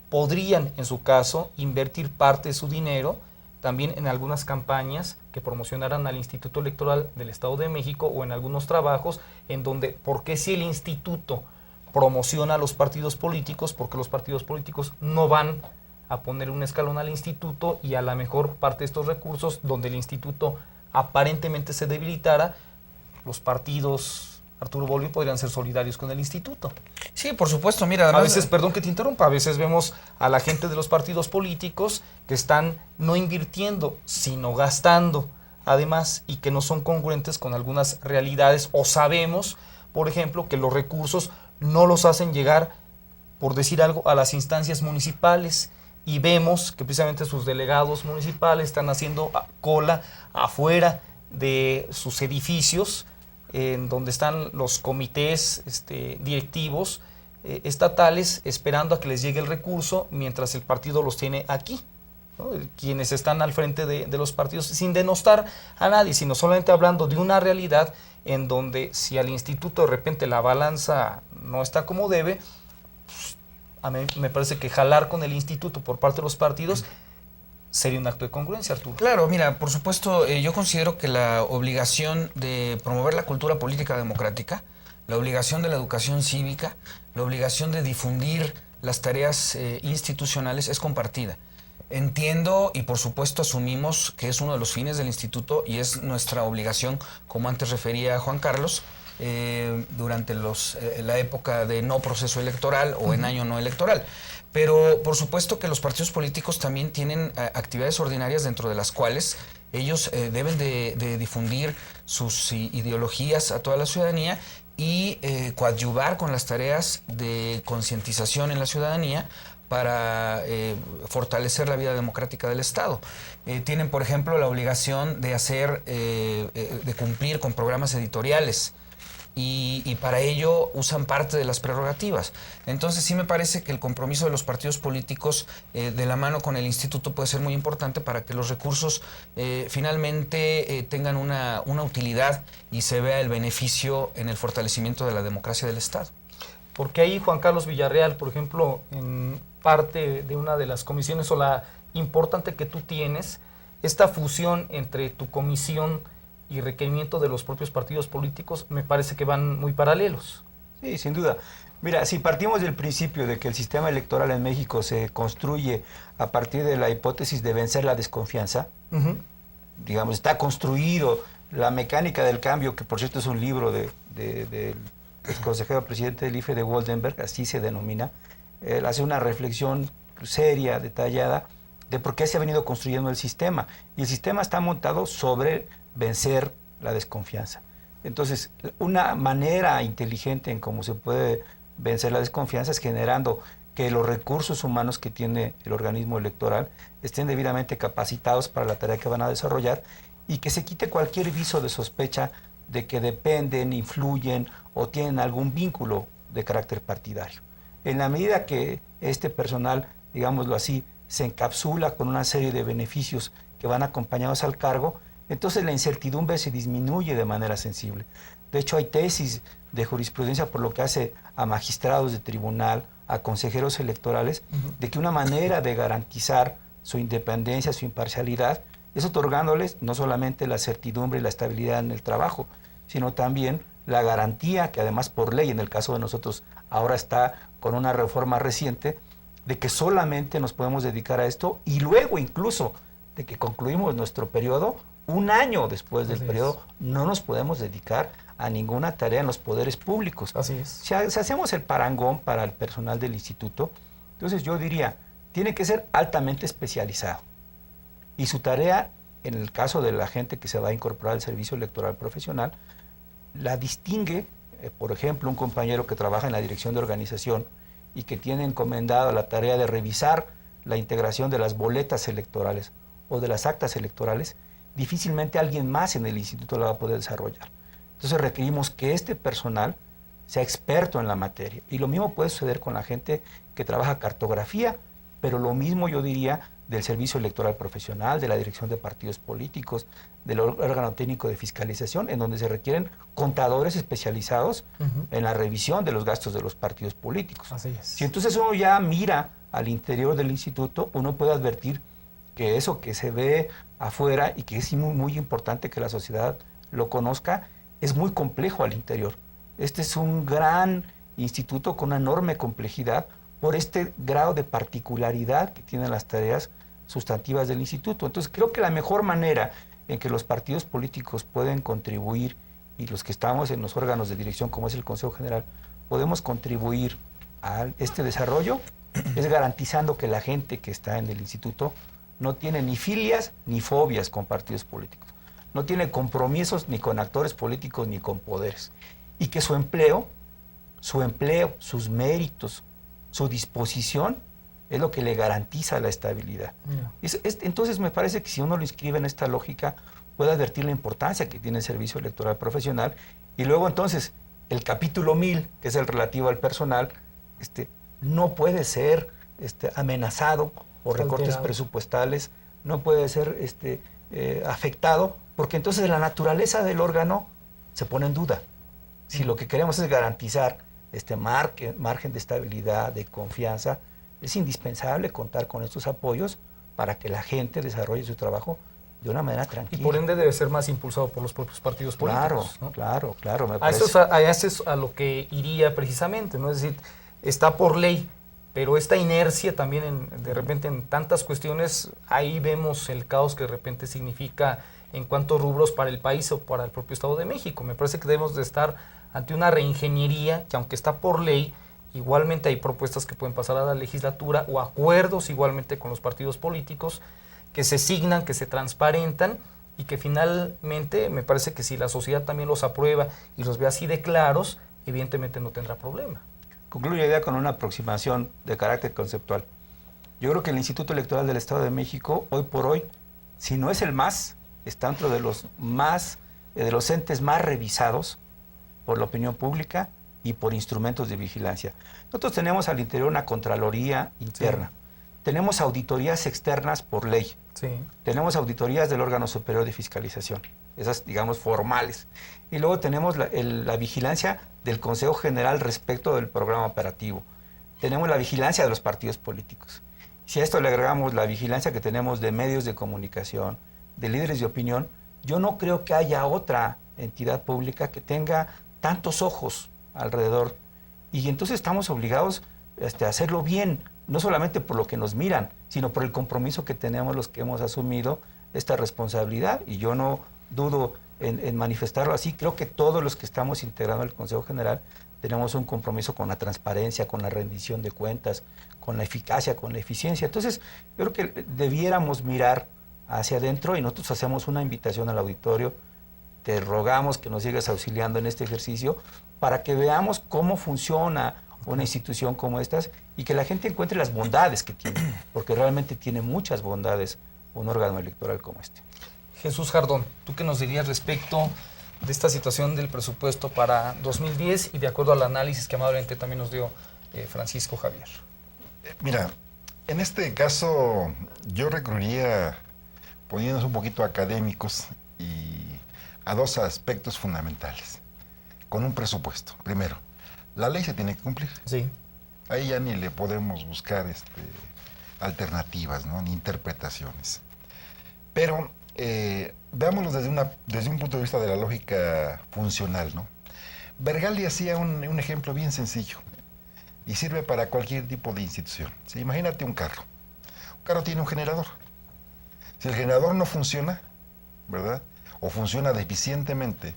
podrían, en su caso, invertir parte de su dinero también en algunas campañas que promocionaran al Instituto Electoral del Estado de México o en algunos trabajos en donde, porque si el instituto promociona a los partidos políticos, porque los partidos políticos no van a poner un escalón al instituto y a la mejor parte de estos recursos donde el instituto aparentemente se debilitara, los partidos, Arturo Bolio, podrían ser solidarios con el instituto. Sí, por supuesto, mira, además, A veces, perdón que te interrumpa, a veces vemos a la gente de los partidos políticos que están no invirtiendo, sino gastando, además, y que no son congruentes con algunas realidades, o sabemos, por ejemplo, que los recursos no los hacen llegar, por decir algo, a las instancias municipales, y vemos que precisamente sus delegados municipales están haciendo cola afuera de sus edificios, en donde están los comités directivos estatales, esperando a que les llegue el recurso, mientras el partido los tiene aquí, ¿no? Quienes están al frente de los partidos, sin denostar a nadie, sino solamente hablando de una realidad en donde si al instituto de repente la balanza no está como debe, pues, a mí me parece que jalar con el instituto por parte de los partidos sería un acto de congruencia, Arturo. Claro, mira, por supuesto, yo considero que la obligación de promover la cultura política democrática, la obligación de la educación cívica, la obligación de difundir las tareas institucionales es compartida. Entiendo y por supuesto asumimos que es uno de los fines del instituto y es nuestra obligación, como antes refería Juan Carlos, durante la época de no proceso electoral o en año no electoral. Pero por supuesto que los partidos políticos también tienen actividades ordinarias dentro de las cuales ellos deben de difundir sus ideologías a toda la ciudadanía y coadyuvar con las tareas de concientización en la ciudadanía para fortalecer la vida democrática del Estado. Tienen, por ejemplo, la obligación de de cumplir con programas editoriales. Y para ello usan parte de las prerrogativas. Entonces sí me parece que el compromiso de los partidos políticos de la mano con el instituto puede ser muy importante para que los recursos finalmente tengan una utilidad y se vea el beneficio en el fortalecimiento de la democracia del Estado. Porque ahí Juan Carlos Villarreal, por ejemplo, en parte de una de las comisiones o la importante que tú tienes, esta fusión entre tu comisión y requerimiento de los propios partidos políticos, me parece que van muy paralelos. Sí, sin duda. Mira, si partimos del principio de que el sistema electoral en México se construye a partir de la hipótesis de vencer la desconfianza, digamos, está construido la mecánica del cambio, que por cierto es un libro del consejero presidente del IFE de Woldenberg, así se denomina. Él hace una reflexión seria, detallada, de por qué se ha venido construyendo el sistema. Y el sistema está montado sobre vencer la desconfianza. Entonces, una manera inteligente en cómo se puede vencer la desconfianza es generando que los recursos humanos que tiene el organismo electoral estén debidamente capacitados para la tarea que van a desarrollar y que se quite cualquier viso de sospecha de que dependen, influyen o tienen algún vínculo de carácter partidario. En la medida que este personal, digámoslo así, se encapsula con una serie de beneficios que van acompañados al cargo, entonces la incertidumbre se disminuye de manera sensible. De hecho, hay tesis de jurisprudencia por lo que hace a magistrados de tribunal, a consejeros electorales, de que una manera de garantizar su independencia, su imparcialidad, es otorgándoles no solamente la certidumbre y la estabilidad en el trabajo, sino también la garantía, que además por ley, en el caso de nosotros, ahora está con una reforma reciente, de que solamente nos podemos dedicar a esto y luego incluso de que concluimos nuestro periodo, un año después del periodo, no nos podemos dedicar a ninguna tarea en los poderes públicos. Así es. Si hacemos el parangón para el personal del instituto, entonces yo diría, tiene que ser altamente especializado. Y su tarea, en el caso de la gente que se va a incorporar al servicio electoral profesional, la distingue, por ejemplo, un compañero que trabaja en la dirección de organización y que tiene encomendada la tarea de revisar la integración de las boletas electorales o de las actas electorales, difícilmente alguien más en el instituto la va a poder desarrollar. Entonces requerimos que este personal sea experto en la materia. Y lo mismo puede suceder con la gente que trabaja cartografía, pero lo mismo yo diría del Servicio Electoral Profesional, de la Dirección de Partidos Políticos, del órgano técnico de fiscalización, en donde se requieren contadores especializados en la revisión de los gastos de los partidos políticos. Así es. Si entonces uno ya mira al interior del instituto, uno puede advertir que eso que se ve afuera y que es muy, muy importante que la sociedad lo conozca, es muy complejo al interior. Este es un gran instituto con una enorme complejidad por este grado de particularidad que tienen las tareas sustantivas del instituto. Entonces creo que la mejor manera en que los partidos políticos pueden contribuir, y los que estamos en los órganos de dirección como es el Consejo General, podemos contribuir a este desarrollo, es garantizando que la gente que está en el instituto no tiene ni filias ni fobias con partidos políticos, no tiene compromisos ni con actores políticos ni con poderes, y que su empleo, sus méritos, su disposición es lo que le garantiza la estabilidad. Entonces me parece que si uno lo inscribe en esta lógica, puede advertir la importancia que tiene el servicio electoral profesional, y luego entonces el capítulo 1000, que es el relativo al personal, no puede ser amenazado por recortes presupuestales, no puede ser afectado, porque entonces la naturaleza del órgano se pone en duda. Si lo que queremos es garantizar este margen de estabilidad, de confianza, es indispensable contar con estos apoyos para que la gente desarrolle su trabajo de una manera tranquila. Y por ende debe ser más impulsado por los propios partidos políticos. Claro, ¿no? Me parece. Eso es a lo que iría precisamente, ¿no? Es decir, está por ley, pero esta inercia también de repente en tantas cuestiones, ahí vemos el caos que de repente significa en cuantos rubros para el país o para el propio Estado de México. Me parece que debemos de estar ante una reingeniería que, aunque está por ley, igualmente hay propuestas que pueden pasar a la legislatura o acuerdos igualmente con los partidos políticos que se signan, que se transparentan y que finalmente me parece que si la sociedad también los aprueba y los ve así de claros, evidentemente no tendrá problema. Concluyo ya con una aproximación de carácter conceptual. Yo creo que el Instituto Electoral del Estado de México, hoy por hoy, si no es el más, está dentro de los entes más revisados por la opinión pública y por instrumentos de vigilancia. Nosotros tenemos al interior una Contraloría interna, sí. Tenemos auditorías externas por ley, sí. Tenemos auditorías del órgano superior de fiscalización, esas digamos formales, y luego tenemos la vigilancia del Consejo General respecto del programa operativo, tenemos la vigilancia de los partidos políticos. Si a esto le agregamos la vigilancia que tenemos de medios de comunicación, de líderes de opinión, yo no creo que haya otra entidad pública que tenga tantos ojos alrededor, y entonces estamos obligados a hacerlo bien, no solamente por lo que nos miran, sino por el compromiso que tenemos los que hemos asumido esta responsabilidad, y yo no dudo en manifestarlo así. Creo que todos los que estamos integrando el Consejo General tenemos un compromiso con la transparencia, con la rendición de cuentas, con la eficacia, con la eficiencia. Entonces, yo creo que debiéramos mirar hacia adentro, y nosotros hacemos una invitación al auditorio. Te rogamos que nos sigas auxiliando en este ejercicio para que veamos cómo funciona una institución como estas y que la gente encuentre las bondades que tiene, porque realmente tiene muchas bondades un órgano electoral como este. Jesús Jardón, ¿tú qué nos dirías respecto de esta situación del presupuesto para 2010 y de acuerdo al análisis que amablemente también nos dio Francisco Javier? Mira, en este caso yo recurriría, poniéndonos un poquito académicos, y a dos aspectos fundamentales. Con un presupuesto, primero, la ley se tiene que cumplir. Sí. Ahí ya ni le podemos buscar alternativas, ¿no? Ni interpretaciones. Pero veámoslo desde un punto de vista de la lógica funcional, ¿no? Bergaldi hacía un ejemplo bien sencillo y sirve para cualquier tipo de institución. ¿Sí? Imagínate un carro. Un carro tiene un generador. Si el generador no funciona, ¿verdad?, o funciona deficientemente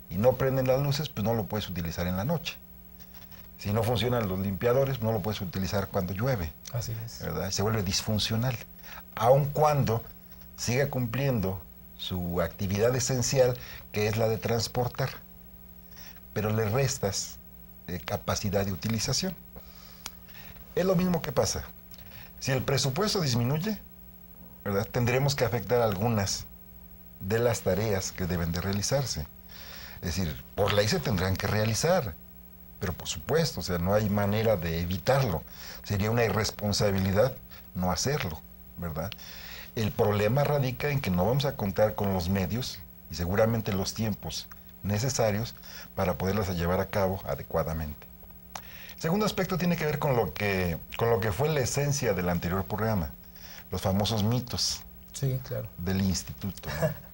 y no prenden las luces, pues no lo puedes utilizar en la noche. Si no funcionan los limpiadores, no lo puedes utilizar cuando llueve. Así es. ¿Verdad? Se vuelve disfuncional, aun cuando siga cumpliendo su actividad esencial, que es la de transportar, pero le restas capacidad de utilización. Es lo mismo que pasa. Si el presupuesto disminuye, ¿verdad?, tendremos que afectar algunas de las tareas que deben de realizarse. Es decir, por ley se tendrán que realizar, pero por supuesto, no hay manera de evitarlo. Sería una irresponsabilidad no hacerlo. ¿verdad? El problema radica en que no vamos a contar con los medios y seguramente los tiempos necesarios para poderlas llevar a cabo adecuadamente. El segundo aspecto tiene que ver con lo que fue la esencia del anterior programa, los famosos mitos Sí, claro. del instituto, ¿no?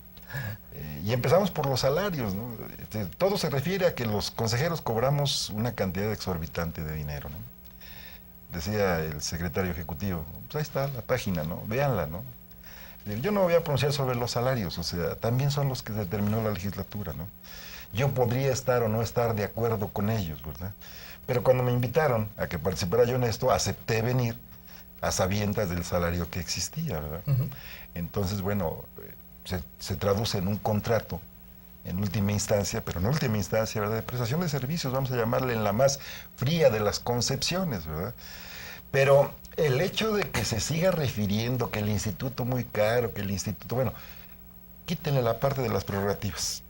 Y empezamos por los salarios, ¿no? Todo se refiere a que los consejeros cobramos una cantidad exorbitante de dinero, ¿no? Decía el secretario ejecutivo, pues ahí está la página, ¿no? Véanla, ¿no? Yo no voy a pronunciar sobre los salarios, o sea, también son los que determinó la legislatura, ¿no? Yo podría estar o no estar de acuerdo con ellos, ¿verdad? Pero cuando me invitaron a que participara yo en esto, acepté venir a sabiendas del salario que existía, ¿verdad? Entonces, bueno, se traduce en un contrato en última instancia, pero en última instancia, ¿verdad?, de prestación de servicios, vamos a llamarle en la más fría de las concepciones, ¿verdad? Pero el hecho de que se siga refiriendo que el instituto muy caro, que el instituto, bueno, quítenle la parte de las prerrogativas,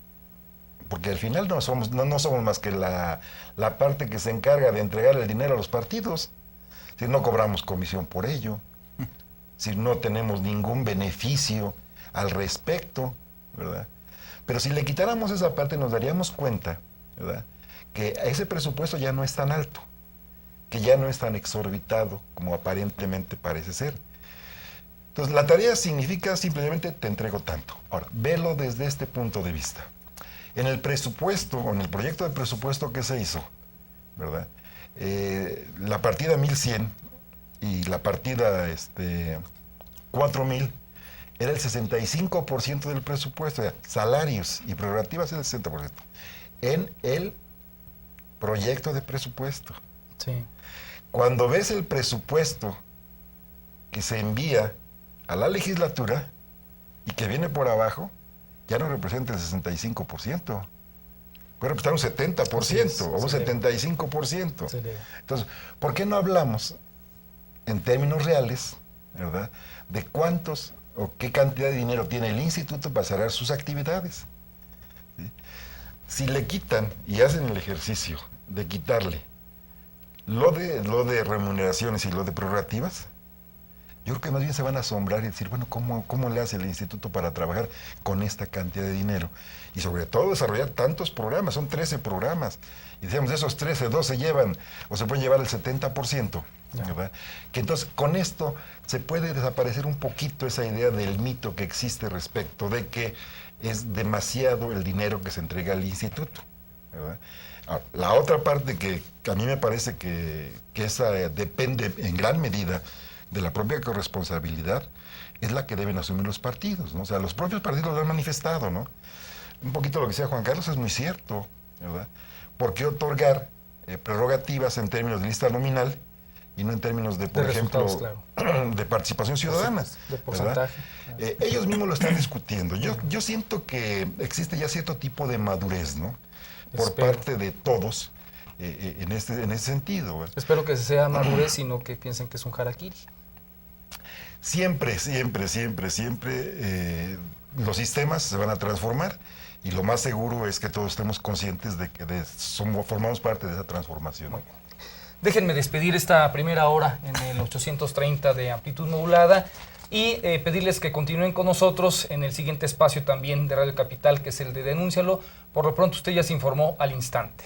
porque al final no somos más que la parte que se encarga de entregar el dinero a los partidos. Si no cobramos comisión por ello, si no tenemos ningún beneficio al respecto, ¿verdad? Pero si le quitáramos esa parte nos daríamos cuenta, ¿verdad?, que ese presupuesto ya no es tan alto, que ya no es tan exorbitado como aparentemente parece ser. Entonces la tarea significa simplemente te entrego tanto. Ahora, velo desde este punto de vista. En el presupuesto, o en el proyecto de presupuesto que se hizo, ¿verdad?, la partida 1100 y la partida 4000 era el 65% del presupuesto, o sea, salarios y prerrogativas era el 60%. En el proyecto de presupuesto. Sí. Cuando ves el presupuesto que se envía a la legislatura y que viene por abajo, ya no representa el 65%. Puede representar un 70% o un 75%. Entonces, ¿por qué no hablamos en términos reales, ¿verdad?, de cuántos o qué cantidad de dinero tiene el instituto para cerrar sus actividades? ¿Sí? Si le quitan y hacen el ejercicio de quitarle lo de remuneraciones y lo de prerrogativas, yo creo que más bien se van a asombrar y decir, bueno, ¿cómo le hace el instituto para trabajar con esta cantidad de dinero? Y sobre todo desarrollar tantos programas, son 13 programas. Y decíamos, de esos 13, 12 llevan, o se pueden llevar el 70%, ¿verdad? Que entonces con esto se puede desaparecer un poquito esa idea del mito que existe respecto de que es demasiado el dinero que se entrega al instituto, ¿verdad? La otra parte que a mí me parece que esa depende en gran medida de la propia corresponsabilidad, es la que deben asumir los partidos, ¿no? O sea, los propios partidos lo han manifestado, ¿no? Un poquito lo que decía Juan Carlos es muy cierto, ¿verdad? ¿Por qué otorgar prerrogativas en términos de lista nominal y no en términos de, por ejemplo, claro, de participación ciudadana? De porcentaje. Ellos mismos lo están discutiendo. Yo siento que existe ya cierto tipo de madurez, ¿no?, por parte de todos en ese sentido. Espero que sea madurez y no que piensen que es un harakiri. Siempre los sistemas se van a transformar y lo más seguro es que todos estemos conscientes de que formamos parte de esa transformación. Muy bien. Déjenme despedir esta primera hora en el 830 de amplitud modulada y pedirles que continúen con nosotros en el siguiente espacio también de Radio Capital, que es el de Denúncialo. Por lo pronto usted ya se informó al instante.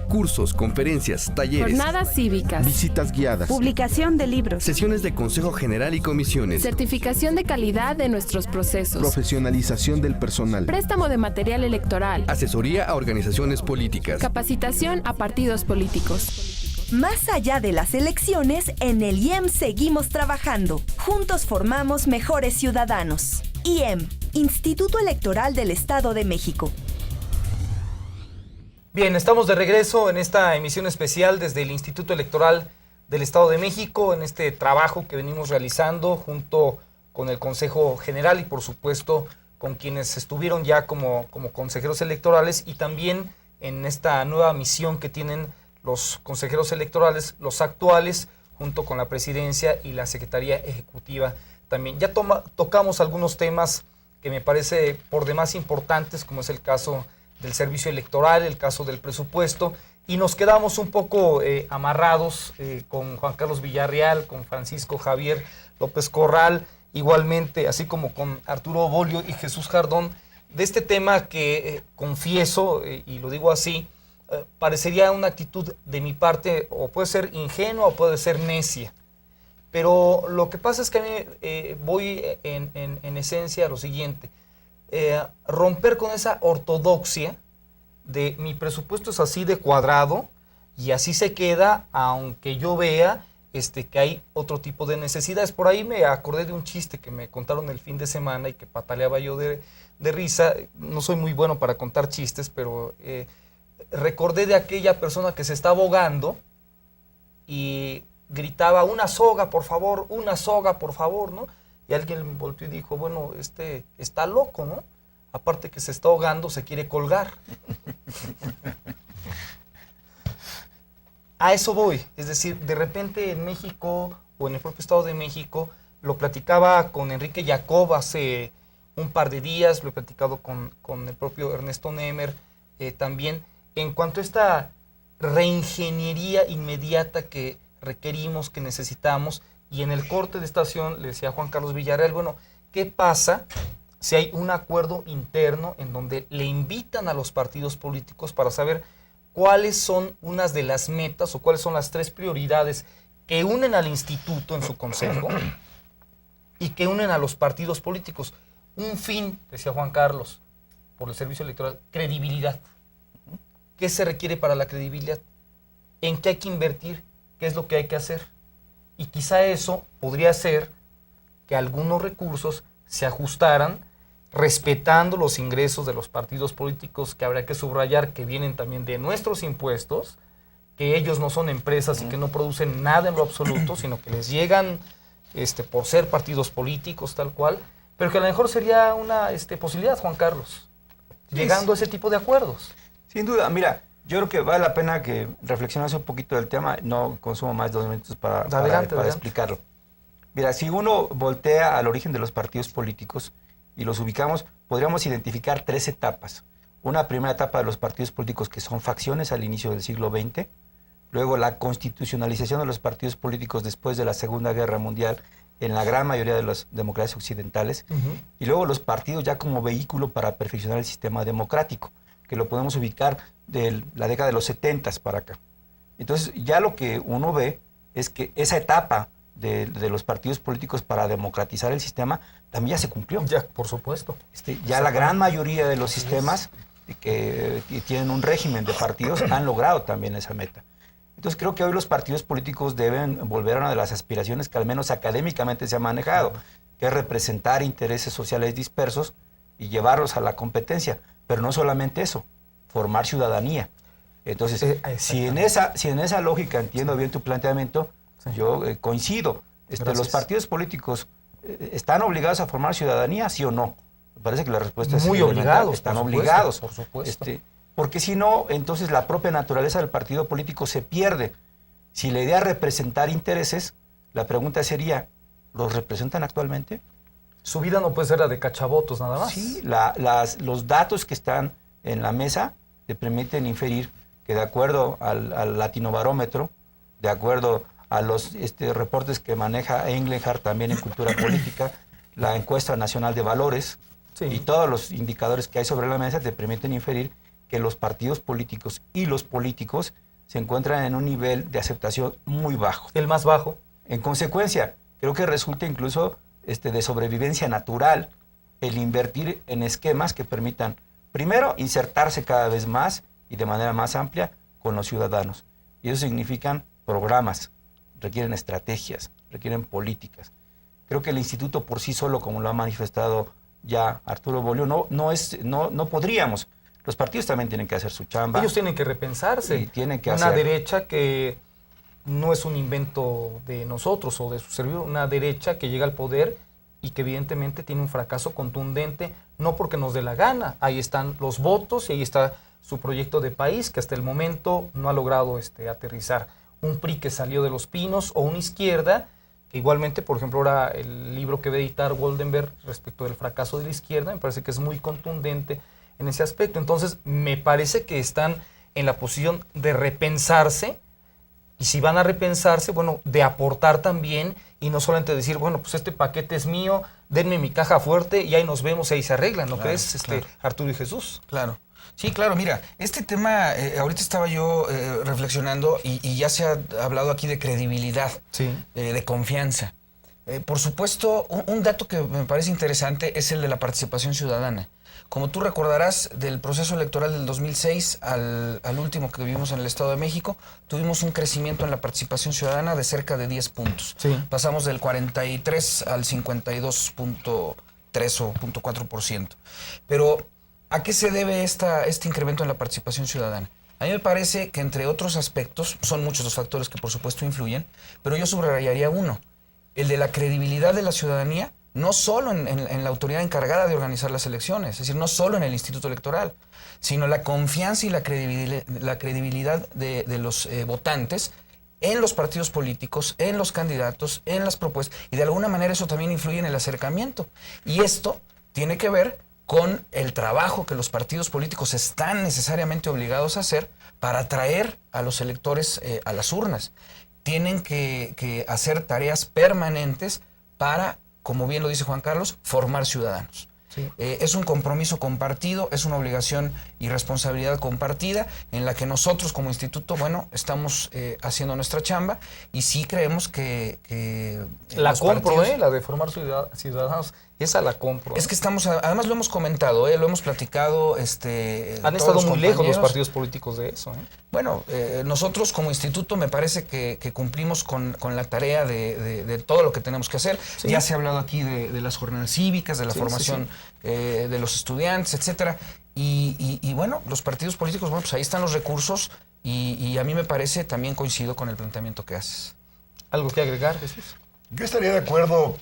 Cursos, conferencias, talleres, jornadas cívicas, visitas guiadas, publicación de libros, sesiones de Consejo General y comisiones, certificación de calidad de nuestros procesos, profesionalización del personal, préstamo de material electoral, asesoría a organizaciones políticas, capacitación a partidos políticos. Más allá de las elecciones, en el IEM seguimos trabajando. Juntos formamos mejores ciudadanos. IEM, Instituto Electoral del Estado de México. Bien, estamos de regreso en esta emisión especial desde el Instituto Electoral del Estado de México, en este trabajo que venimos realizando junto con el Consejo General y por supuesto con quienes estuvieron ya como consejeros electorales, y también en esta nueva misión que tienen los consejeros electorales, los actuales, junto con la presidencia y la Secretaría Ejecutiva también. Ya tocamos algunos temas que me parece por demás importantes, como es el caso del servicio electoral, el caso del presupuesto, y nos quedamos un poco amarrados con Juan Carlos Villarreal, con Francisco Javier López Corral, igualmente, así como con Arturo Bolio y Jesús Jardón, de este tema que confieso, y lo digo así, parecería una actitud de mi parte, o puede ser ingenua o puede ser necia. Pero lo que pasa es que a mí voy en esencia a lo siguiente, romper con esa ortodoxia de mi presupuesto es así de cuadrado y así se queda, aunque yo vea que hay otro tipo de necesidades. Por ahí me acordé de un chiste que me contaron el fin de semana y que pataleaba yo de risa. No soy muy bueno para contar chistes, pero recordé de aquella persona que se estaba ahogando y gritaba, una soga, por favor, ¿no? Y alguien volteó y dijo, bueno, está loco, ¿no? Aparte que se está ahogando, se quiere colgar. A eso voy, es decir, de repente en México o en el propio Estado de México, lo platicaba con Enrique Jacob hace un par de días, lo he platicado con el propio Ernesto Nemer también, en cuanto a esta reingeniería inmediata que requerimos, que necesitamos, y en el corte de estación le decía a Juan Carlos Villarreal, bueno, ¿qué pasa si hay un acuerdo interno en donde le invitan a los partidos políticos para saber cuáles son unas de las metas o cuáles son las 3 prioridades que unen al instituto en su consejo y que unen a los partidos políticos? Un fin, decía Juan Carlos, por el servicio electoral, credibilidad. ¿Qué se requiere para la credibilidad? ¿En qué hay que invertir? ¿Qué es lo que hay que hacer? Y quizá eso podría ser que algunos recursos se ajustaran respetando los ingresos de los partidos políticos, que habría que subrayar que vienen también de nuestros impuestos, que ellos no son empresas y que no producen nada en lo absoluto, sino que les llegan por ser partidos políticos tal cual, pero que a lo mejor sería una posibilidad, Juan Carlos, llegando a ese tipo de acuerdos. Sin duda, mira, yo creo que vale la pena que reflexiones un poquito del tema, no consumo más de 2 minutos para explicarlo. Mira, si uno voltea al origen de los partidos políticos y los ubicamos, podríamos identificar 3 etapas. Una primera etapa de los partidos políticos que son facciones al inicio del siglo XX, luego la constitucionalización de los partidos políticos después de la Segunda Guerra Mundial en la gran mayoría de las democracias occidentales, y luego los partidos ya como vehículo para perfeccionar el sistema democrático, que lo podemos ubicar de la década de los 70 para acá. Entonces ya lo que uno ve es que esa etapa de los partidos políticos para democratizar el sistema también ya se cumplió. Ya, por supuesto. Ya la gran mayoría de los sistemas que tienen un régimen de partidos han logrado también esa meta. Entonces creo que hoy los partidos políticos deben volver a una de las aspiraciones que al menos académicamente se ha manejado, que es representar intereses sociales dispersos y llevarlos a la competencia. Pero no solamente eso, formar ciudadanía. Entonces, si en esa lógica entiendo bien tu planteamiento, yo coincido. ¿Los partidos políticos están obligados a formar ciudadanía, sí o no? Me parece que la respuesta es muy obligados. Están obligados. Por supuesto. Porque si no, entonces la propia naturaleza del partido político se pierde. Si la idea es representar intereses, la pregunta sería, ¿los representan actualmente? Su vida no puede ser la de cachabotos nada más. Sí, los datos que están en la mesa te permiten inferir que de acuerdo al Latinobarómetro, de acuerdo a los reportes que maneja Engelhardt también en Cultura Política, la Encuesta Nacional de Valores y todos los indicadores que hay sobre la mesa te permiten inferir que los partidos políticos y los políticos se encuentran en un nivel de aceptación muy bajo. El más bajo. En consecuencia, creo que resulta incluso de sobrevivencia natural el invertir en esquemas que permitan, primero, insertarse cada vez más y de manera más amplia con los ciudadanos. Y eso significan programas, requieren estrategias, requieren políticas. Creo que el instituto por sí solo, como lo ha manifestado ya Arturo Bolio, no podríamos. Los partidos también tienen que hacer su chamba. Ellos tienen que repensarse. Y tienen que una derecha que no es un invento de nosotros o de su servidor, una derecha que llega al poder y que evidentemente tiene un fracaso contundente, no porque nos dé la gana. Ahí están los votos y ahí está su proyecto de país, que hasta el momento no ha logrado aterrizar. Un PRI que salió de los pinos o una izquierda, que igualmente, por ejemplo, ahora el libro que va a editar Goldenberg respecto del fracaso de la izquierda, me parece que es muy contundente en ese aspecto. Entonces, me parece que están en la posición de repensarse Y si van a repensarse, bueno, de aportar también y no solamente decir, bueno, pues este paquete es mío, denme mi caja fuerte y ahí nos vemos y ahí se arreglan, ¿no crees, Arturo y Jesús? Claro. Sí, claro, mira, este tema, ahorita estaba yo reflexionando y ya se ha hablado aquí de credibilidad, de confianza. Por supuesto, un dato que me parece interesante es el de la participación ciudadana. Como tú recordarás, del proceso electoral del 2006 al último que vivimos en el Estado de México, tuvimos un crecimiento en la participación ciudadana de cerca de 10 puntos. Sí. Pasamos del 43 al 52.3 o 0.4%. Pero, ¿a qué se debe este incremento en la participación ciudadana? A mí me parece que, entre otros aspectos, son muchos los factores que por supuesto influyen, pero yo subrayaría uno, el de la credibilidad de la ciudadanía, no solo en la autoridad encargada de organizar las elecciones, es decir, no solo en el Instituto Electoral, sino la confianza y la credibilidad de los votantes en los partidos políticos, en los candidatos, en las propuestas, y de alguna manera eso también influye en el acercamiento. Y esto tiene que ver con el trabajo que los partidos políticos están necesariamente obligados a hacer para atraer a los electores a las urnas. Tienen que hacer tareas permanentes para, como bien lo dice Juan Carlos, formar ciudadanos. Sí. Es un compromiso compartido, es una obligación y responsabilidad compartida en la que nosotros como instituto, bueno, estamos haciendo nuestra chamba y sí creemos que la compro, partidos, la de formar ciudadanos, esa la compro. Es que estamos, además lo hemos comentado, lo hemos platicado. Han estado muy lejos los partidos políticos de eso. Bueno, nosotros como instituto me parece que cumplimos con la tarea de todo lo que tenemos que hacer. Sí. Ya se ha hablado aquí de las jornadas cívicas, de la formación de los estudiantes, etcétera. Y bueno, los partidos políticos, bueno, pues ahí están los recursos y a mí me parece, también coincido con el planteamiento que haces. ¿Algo que agregar, Jesús? Yo estaría de acuerdo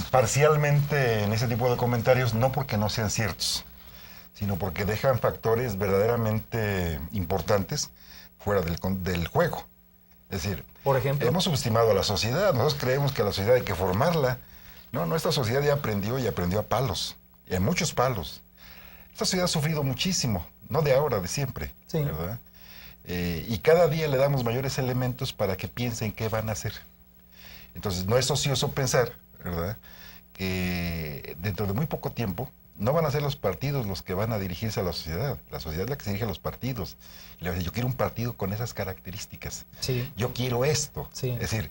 parcialmente en ese tipo de comentarios, no porque no sean ciertos, sino porque dejan factores verdaderamente importantes fuera del juego. Es decir, por ejemplo, hemos subestimado a la sociedad, nosotros creemos que a la sociedad hay que formarla. No, nuestra sociedad ya aprendió y aprendió a palos, y a muchos palos. Esta sociedad ha sufrido muchísimo, no de ahora, de siempre, sí, ¿verdad? Y cada día le damos mayores elementos para que piensen qué van a hacer. Entonces, no es ocioso pensar, ¿verdad?, que dentro de muy poco tiempo no van a ser los partidos los que van a dirigirse a la sociedad. La sociedad es la que se dirige a los partidos. Y le va a decir, yo quiero un partido con esas características. Sí. Yo quiero esto. Sí. Es decir,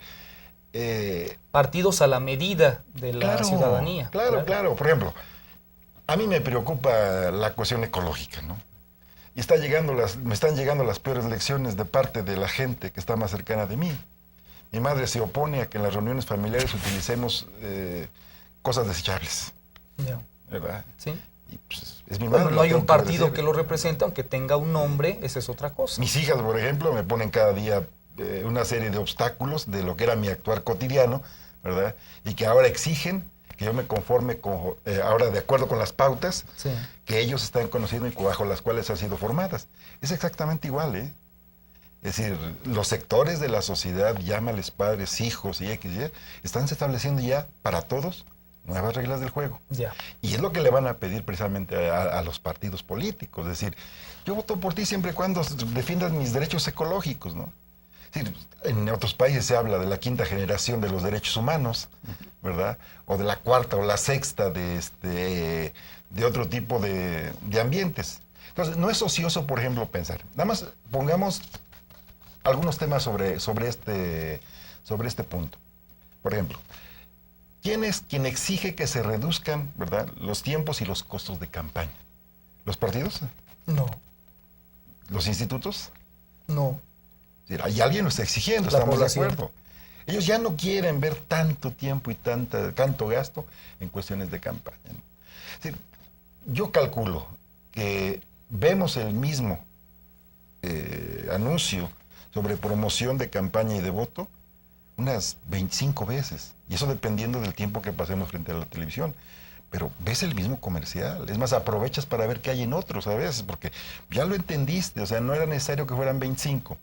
partidos a la medida de la ciudadanía. Claro. Por ejemplo, a mí me preocupa la cuestión ecológica, ¿no? Y me están llegando las peores lecciones de parte de la gente que está más cercana de mí. Mi madre se opone a que en las reuniones familiares utilicemos cosas desechables. Yeah. ¿Verdad? Sí. Y pues, es mi madre. Bueno, no hay un partido que lo represente, aunque tenga un nombre, esa es otra cosa. Mis hijas, por ejemplo, me ponen cada día una serie de obstáculos de lo que era mi actuar cotidiano, ¿verdad? Y que ahora exigen que yo me conforme ahora de acuerdo con las pautas que ellos están conociendo y bajo las cuales han sido formadas. Es exactamente igual, ¿eh? Es decir, los sectores de la sociedad, llámales padres, hijos y XY, están estableciendo ya para todos nuevas reglas del juego. Yeah. Y es lo que le van a pedir precisamente a los partidos políticos. Es decir, yo voto por ti siempre y cuando defiendas mis derechos ecológicos, ¿no? Es decir, en otros países se habla de la quinta generación de los derechos humanos, ¿verdad? O de la cuarta o la sexta de otro tipo de ambientes. Entonces, no es ocioso, por ejemplo, pensar. Nada más pongamos algunos temas sobre este punto. Por ejemplo, ¿quién es quien exige que se reduzcan, ¿verdad?, los tiempos y los costos de campaña? ¿Los partidos? No. ¿Los institutos? No. Es decir, hay alguien lo está exigiendo, estamos de acuerdo. Ellos ya no quieren ver tanto tiempo y tanto gasto en cuestiones de campaña, ¿no? Es decir, yo calculo que vemos el mismo anuncio sobre promoción de campaña y de voto unas 25 veces. Y eso dependiendo del tiempo que pasemos frente a la televisión. Pero ves el mismo comercial. Es más, aprovechas para ver qué hay en otros a veces, porque ya lo entendiste. O sea, no era necesario que fueran 25.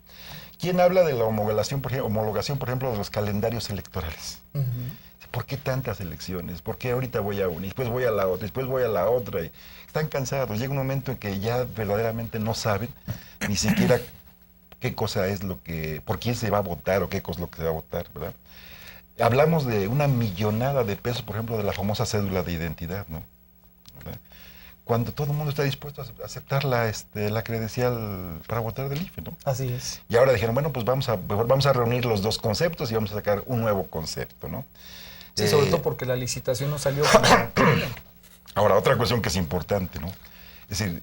¿Quién habla de la homologación, por ejemplo, de los calendarios electorales? Uh-huh. ¿Por qué tantas elecciones? ¿Por qué ahorita voy a una y después voy a la otra, después voy a la otra? Y están cansados. Llega un momento en que ya verdaderamente no saben ni siquiera qué cosa es por quién se va a votar o qué cosa es lo que se va a votar, ¿verdad? Hablamos de una millonada de pesos, por ejemplo, de la famosa cédula de identidad, ¿no? ¿Verdad? Cuando todo el mundo está dispuesto a aceptar la credencial para votar del IFE, ¿no? Así es. Y ahora dijeron, bueno, pues vamos a reunir los dos conceptos y vamos a sacar un nuevo concepto, ¿no? Sí, sobre todo porque la licitación no salió como... Ahora, otra cuestión que es importante, ¿no? Es decir,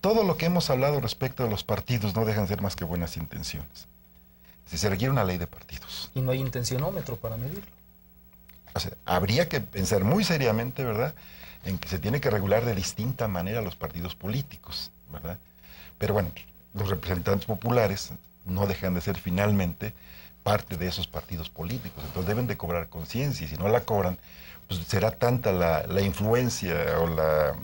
todo lo que hemos hablado respecto de los partidos no dejan de ser más que buenas intenciones. Si se requiere una ley de partidos. Y no hay intencionómetro para medirlo. O sea, habría que pensar muy seriamente, ¿verdad?, en que se tiene que regular de distinta manera los partidos políticos, ¿verdad? Pero bueno, los representantes populares no dejan de ser finalmente parte de esos partidos políticos, entonces deben de cobrar conciencia, y si no la cobran, pues será tanta la influencia o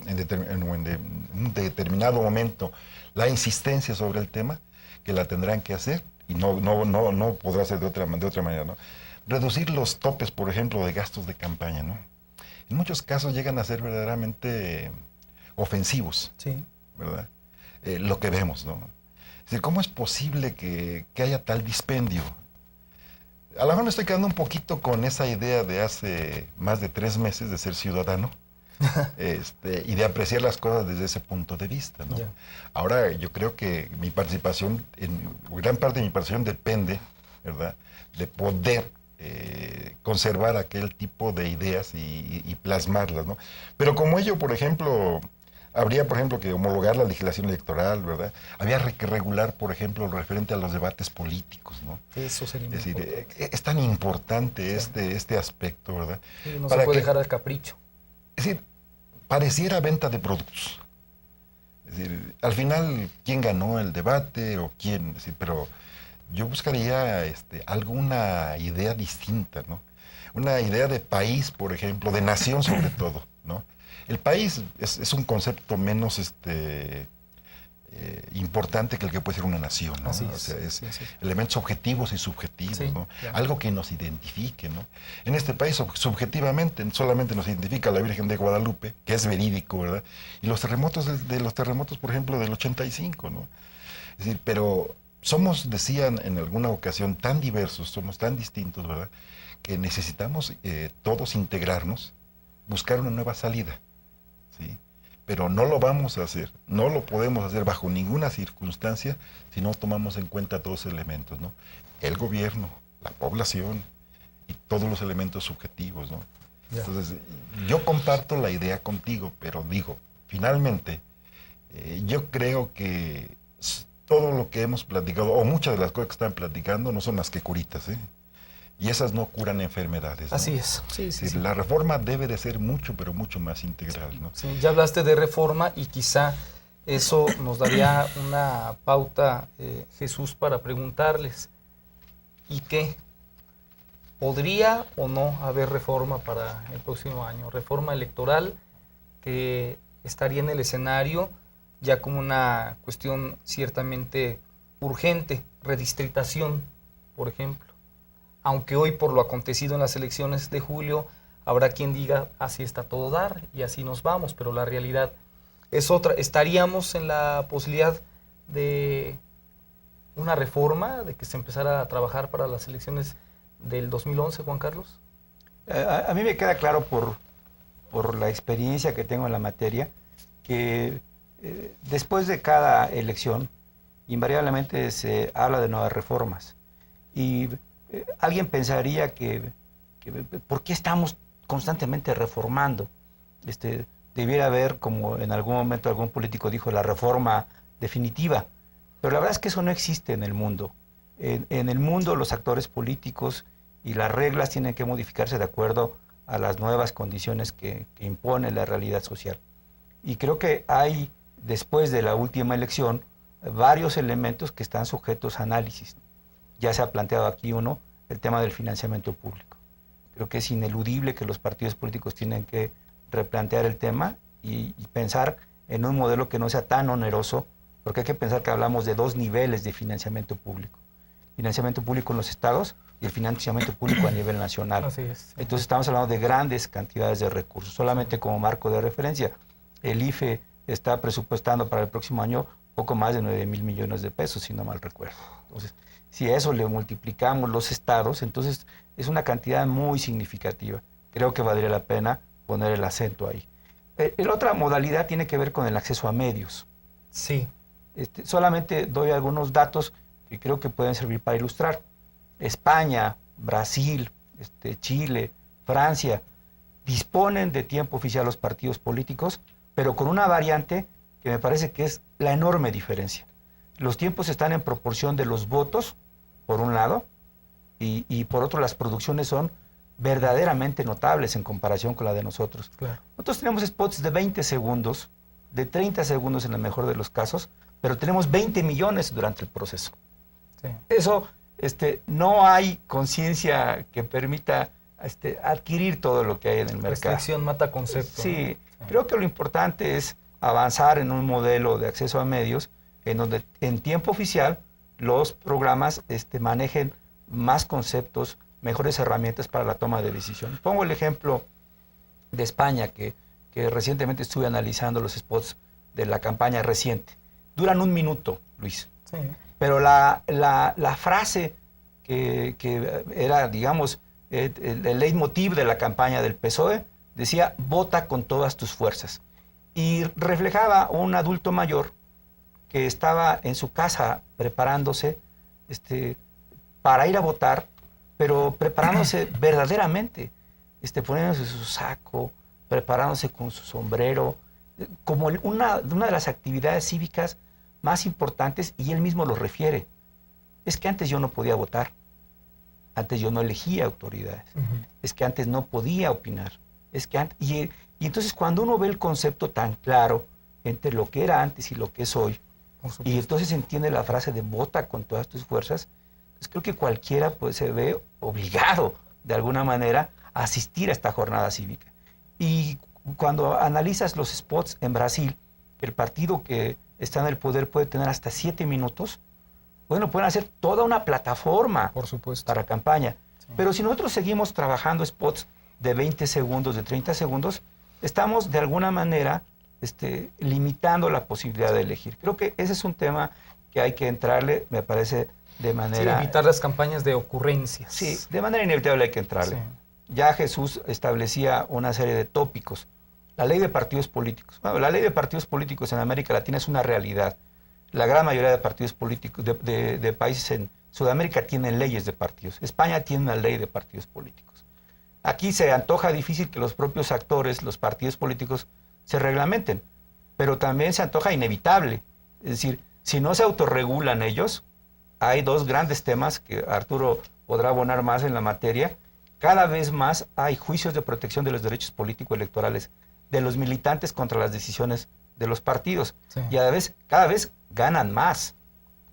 en un determinado momento la insistencia sobre el tema que la tendrán que hacer, y no podrá ser de otra manera, ¿no? Reducir los topes, por ejemplo, de gastos de campaña, ¿no? En muchos casos llegan a ser verdaderamente ofensivos, Sí. ¿verdad? Lo que vemos, ¿no? Es decir, ¿cómo es posible que haya tal dispendio? A lo mejor me estoy quedando un poquito con esa idea de hace más de 3 meses de ser ciudadano y de apreciar las cosas desde ese punto de vista, ¿no? Ya. Ahora yo creo que mi participación, gran parte de mi participación depende, ¿verdad?, de poder conservar aquel tipo de ideas y plasmarlas, ¿no? Pero como ello, por ejemplo, habría, por ejemplo, que homologar la legislación electoral, ¿verdad? Había que regular, por ejemplo, lo referente a los debates políticos, ¿no? Eso sería Es decir, importante. es tan importante este aspecto, ¿verdad? Sí, no para se puede que- dejar al capricho. Es decir, pareciera venta de productos. Es decir, al final, ¿quién ganó el debate o quién? Es decir, pero yo buscaría alguna idea distinta, ¿no? Una idea de país, por ejemplo, de nación sobre todo, ¿no? El país es un concepto menos importante que el que puede ser una nación, ¿no? Así es. O sea, es Sí, sí. elementos objetivos y subjetivos, Sí, ¿no? claro. Algo que nos identifique, ¿no? En este país, subjetivamente, solamente nos identifica la Virgen de Guadalupe, que es verídico, ¿verdad? Y los terremotos de los terremotos, por ejemplo, del 85, ¿no? Es decir, pero somos, decían en alguna ocasión, tan diversos, somos tan distintos, ¿verdad?, que necesitamos todos integrarnos, buscar una nueva salida, ¿sí? Pero no lo vamos a hacer, no lo podemos hacer bajo ninguna circunstancia si no tomamos en cuenta todos los elementos, ¿no? El gobierno, la población y todos los elementos subjetivos, ¿no? Ya. Entonces, yo comparto la idea contigo, pero digo, finalmente, yo creo que todo lo que hemos platicado, o muchas de las cosas que están platicando, no son más que curitas, ¿eh? Y esas no curan enfermedades, ¿no? Así es. Sí, sí, Sí, sí. la reforma debe de ser mucho, pero mucho más integral, ¿no? Sí, ya hablaste de reforma y quizá eso nos daría una pauta, Jesús, para preguntarles, ¿y qué? ¿Podría o no haber reforma para el próximo año? Reforma electoral que estaría en el escenario ya como una cuestión ciertamente urgente, redistritación, por ejemplo. Aunque hoy por lo acontecido en las elecciones de julio habrá quien diga así está todo dar y así nos vamos, pero la realidad es otra. ¿Estaríamos en la posibilidad de una reforma, de que se empezara a trabajar para las elecciones del 2011, Juan Carlos? A mí me queda claro por la experiencia que tengo en la materia que después de cada elección invariablemente se habla de nuevas reformas y alguien pensaría que ¿por qué estamos constantemente reformando? Debiera haber, como en algún momento algún político dijo, la reforma definitiva, pero la verdad es que eso no existe en el mundo. En el mundo los actores políticos y las reglas tienen que modificarse de acuerdo a las nuevas condiciones que impone la realidad social. Y creo que hay, después de la última elección, varios elementos que están sujetos a análisis. Ya se ha planteado aquí uno, el tema del financiamiento público. Creo que es ineludible que los partidos políticos tienen que replantear el tema y pensar en un modelo que no sea tan oneroso, porque hay que pensar que hablamos de 2 niveles de financiamiento público. Financiamiento público en los estados y el financiamiento público a nivel nacional. Así es. Entonces estamos hablando de grandes cantidades de recursos. Solamente como marco de referencia, el IFE está presupuestando para el próximo año poco más de 9,000 millones de pesos, si no mal recuerdo. Entonces, si a eso le multiplicamos los estados, entonces es una cantidad muy significativa. Creo que valdría la pena poner el acento ahí. La otra modalidad tiene que ver con el acceso a medios. Sí. Solamente doy algunos datos que creo que pueden servir para ilustrar. España, Brasil, Chile, Francia, disponen de tiempo oficial los partidos políticos, pero con una variante que me parece que es la enorme diferencia. Los tiempos están en proporción de los votos, por un lado, y por otro las producciones son verdaderamente notables en comparación con la de nosotros. Claro. Nosotros tenemos spots de 20 segundos, de 30 segundos en el mejor de los casos, pero tenemos 20 millones durante el proceso. Sí. Eso, no hay conciencia que permita adquirir todo lo que hay en el mercado. Restricción mata concepto. Sí, ¿no? creo que lo importante es avanzar en un modelo de acceso a medios en donde en tiempo oficial los programas manejen más conceptos, mejores herramientas para la toma de decisión. Pongo el ejemplo de España, que recientemente estuve analizando los spots de la campaña reciente. Duran 1 minuto, Luis. Sí. Pero la frase que era, digamos, el leitmotiv de la campaña del PSOE decía: vota con todas tus fuerzas. Y reflejaba un adulto mayor que estaba en su casa preparándose para ir a votar, pero preparándose verdaderamente, poniéndose su saco, preparándose con su sombrero, como una de las actividades cívicas más importantes, y él mismo lo refiere. Es que antes yo no podía votar, antes yo no elegía autoridades, es que antes no podía opinar, es que antes, y entonces cuando uno ve el concepto tan claro entre lo que era antes y lo que es hoy, y entonces entiende la frase de vota con todas tus fuerzas, pues creo que cualquiera se ve obligado de alguna manera a asistir a esta jornada cívica. Y cuando analizas los spots en Brasil, el partido que está en el poder puede tener hasta 7 minutos, bueno, pueden hacer toda una plataforma, por supuesto, para campaña. Sí. Pero si nosotros seguimos trabajando spots de 20 segundos, de 30 segundos, estamos de alguna manera limitando la posibilidad de elegir. Creo que ese es un tema que hay que entrarle, me parece, de manera... Sí, evitar las campañas de ocurrencias. Sí, de manera inevitable hay que entrarle. Sí. Ya Jesús establecía una serie de tópicos. La ley de partidos políticos. Bueno, la ley de partidos políticos en América Latina es una realidad. La gran mayoría de partidos políticos de países en Sudamérica tienen leyes de partidos. España tiene una ley de partidos políticos. Aquí se antoja difícil que los propios actores, los partidos políticos, se reglamenten, pero también se antoja inevitable. Es decir, si no se autorregulan ellos, hay 2 grandes temas que Arturo podrá abonar más en la materia. Cada vez más hay juicios de protección de los derechos político-electorales de los militantes contra las decisiones de los partidos. Sí. Y cada vez ganan más.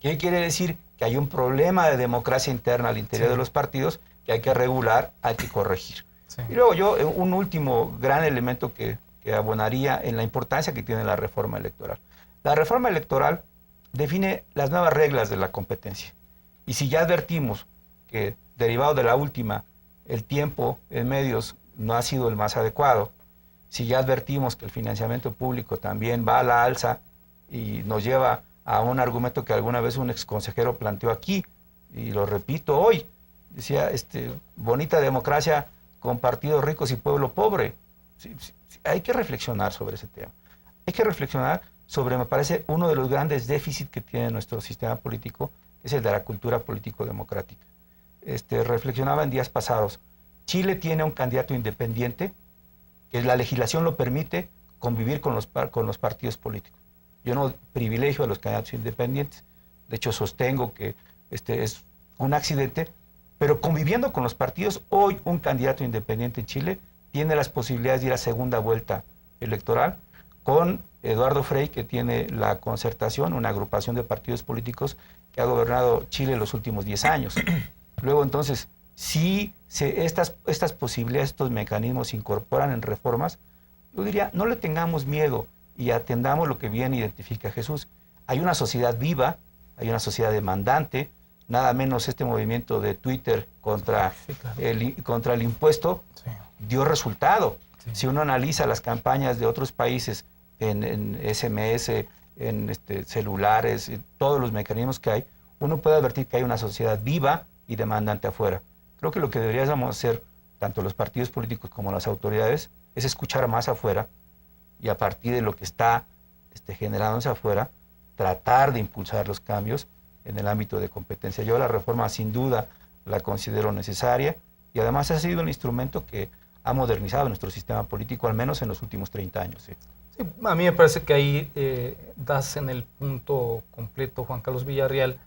¿Qué quiere decir? Que hay un problema de democracia interna al interior de los partidos que hay que regular, hay que corregir. Sí. Y luego un último gran elemento que abonaría en la importancia que tiene la reforma electoral. La reforma electoral define las nuevas reglas de la competencia. Y si ya advertimos que, derivado de la última, el tiempo en medios no ha sido el más adecuado, si ya advertimos que el financiamiento público también va a la alza y nos lleva a un argumento que alguna vez un exconsejero planteó aquí, y lo repito hoy, decía, bonita democracia con partidos ricos y pueblo pobre. Sí, hay que reflexionar sobre ese tema. Hay que reflexionar sobre, me parece, uno de los grandes déficits que tiene nuestro sistema político, que es el de la cultura político-democrática. Reflexionaba en días pasados. Chile tiene un candidato independiente, que la legislación lo permite convivir con los partidos políticos. Yo no privilegio a los candidatos independientes. De hecho, sostengo que es un accidente, pero conviviendo con los partidos, hoy un candidato independiente en Chile tiene las posibilidades de ir a segunda vuelta electoral con Eduardo Frei, que tiene la Concertación, una agrupación de partidos políticos que ha gobernado Chile los últimos 10 años. Luego, entonces, si estas posibilidades, estos mecanismos se incorporan en reformas, yo diría, no le tengamos miedo y atendamos lo que bien identifica Jesús. Hay una sociedad viva, hay una sociedad demandante, nada menos este movimiento de Twitter contra el impuesto dio resultado. Sí. Si uno analiza las campañas de otros países en SMS, en celulares, en todos los mecanismos que hay, uno puede advertir que hay una sociedad viva y demandante afuera. Creo que lo que deberíamos hacer, tanto los partidos políticos como las autoridades, es escuchar más afuera y a partir de lo que está generándose afuera, tratar de impulsar los cambios en el ámbito de competencia. Yo la reforma sin duda la considero necesaria y además ha sido un instrumento que ha modernizado nuestro sistema político, al menos en los últimos 30 años. ¿Sí? Sí, a mí me parece que ahí das en el punto completo, Juan Carlos Villarreal,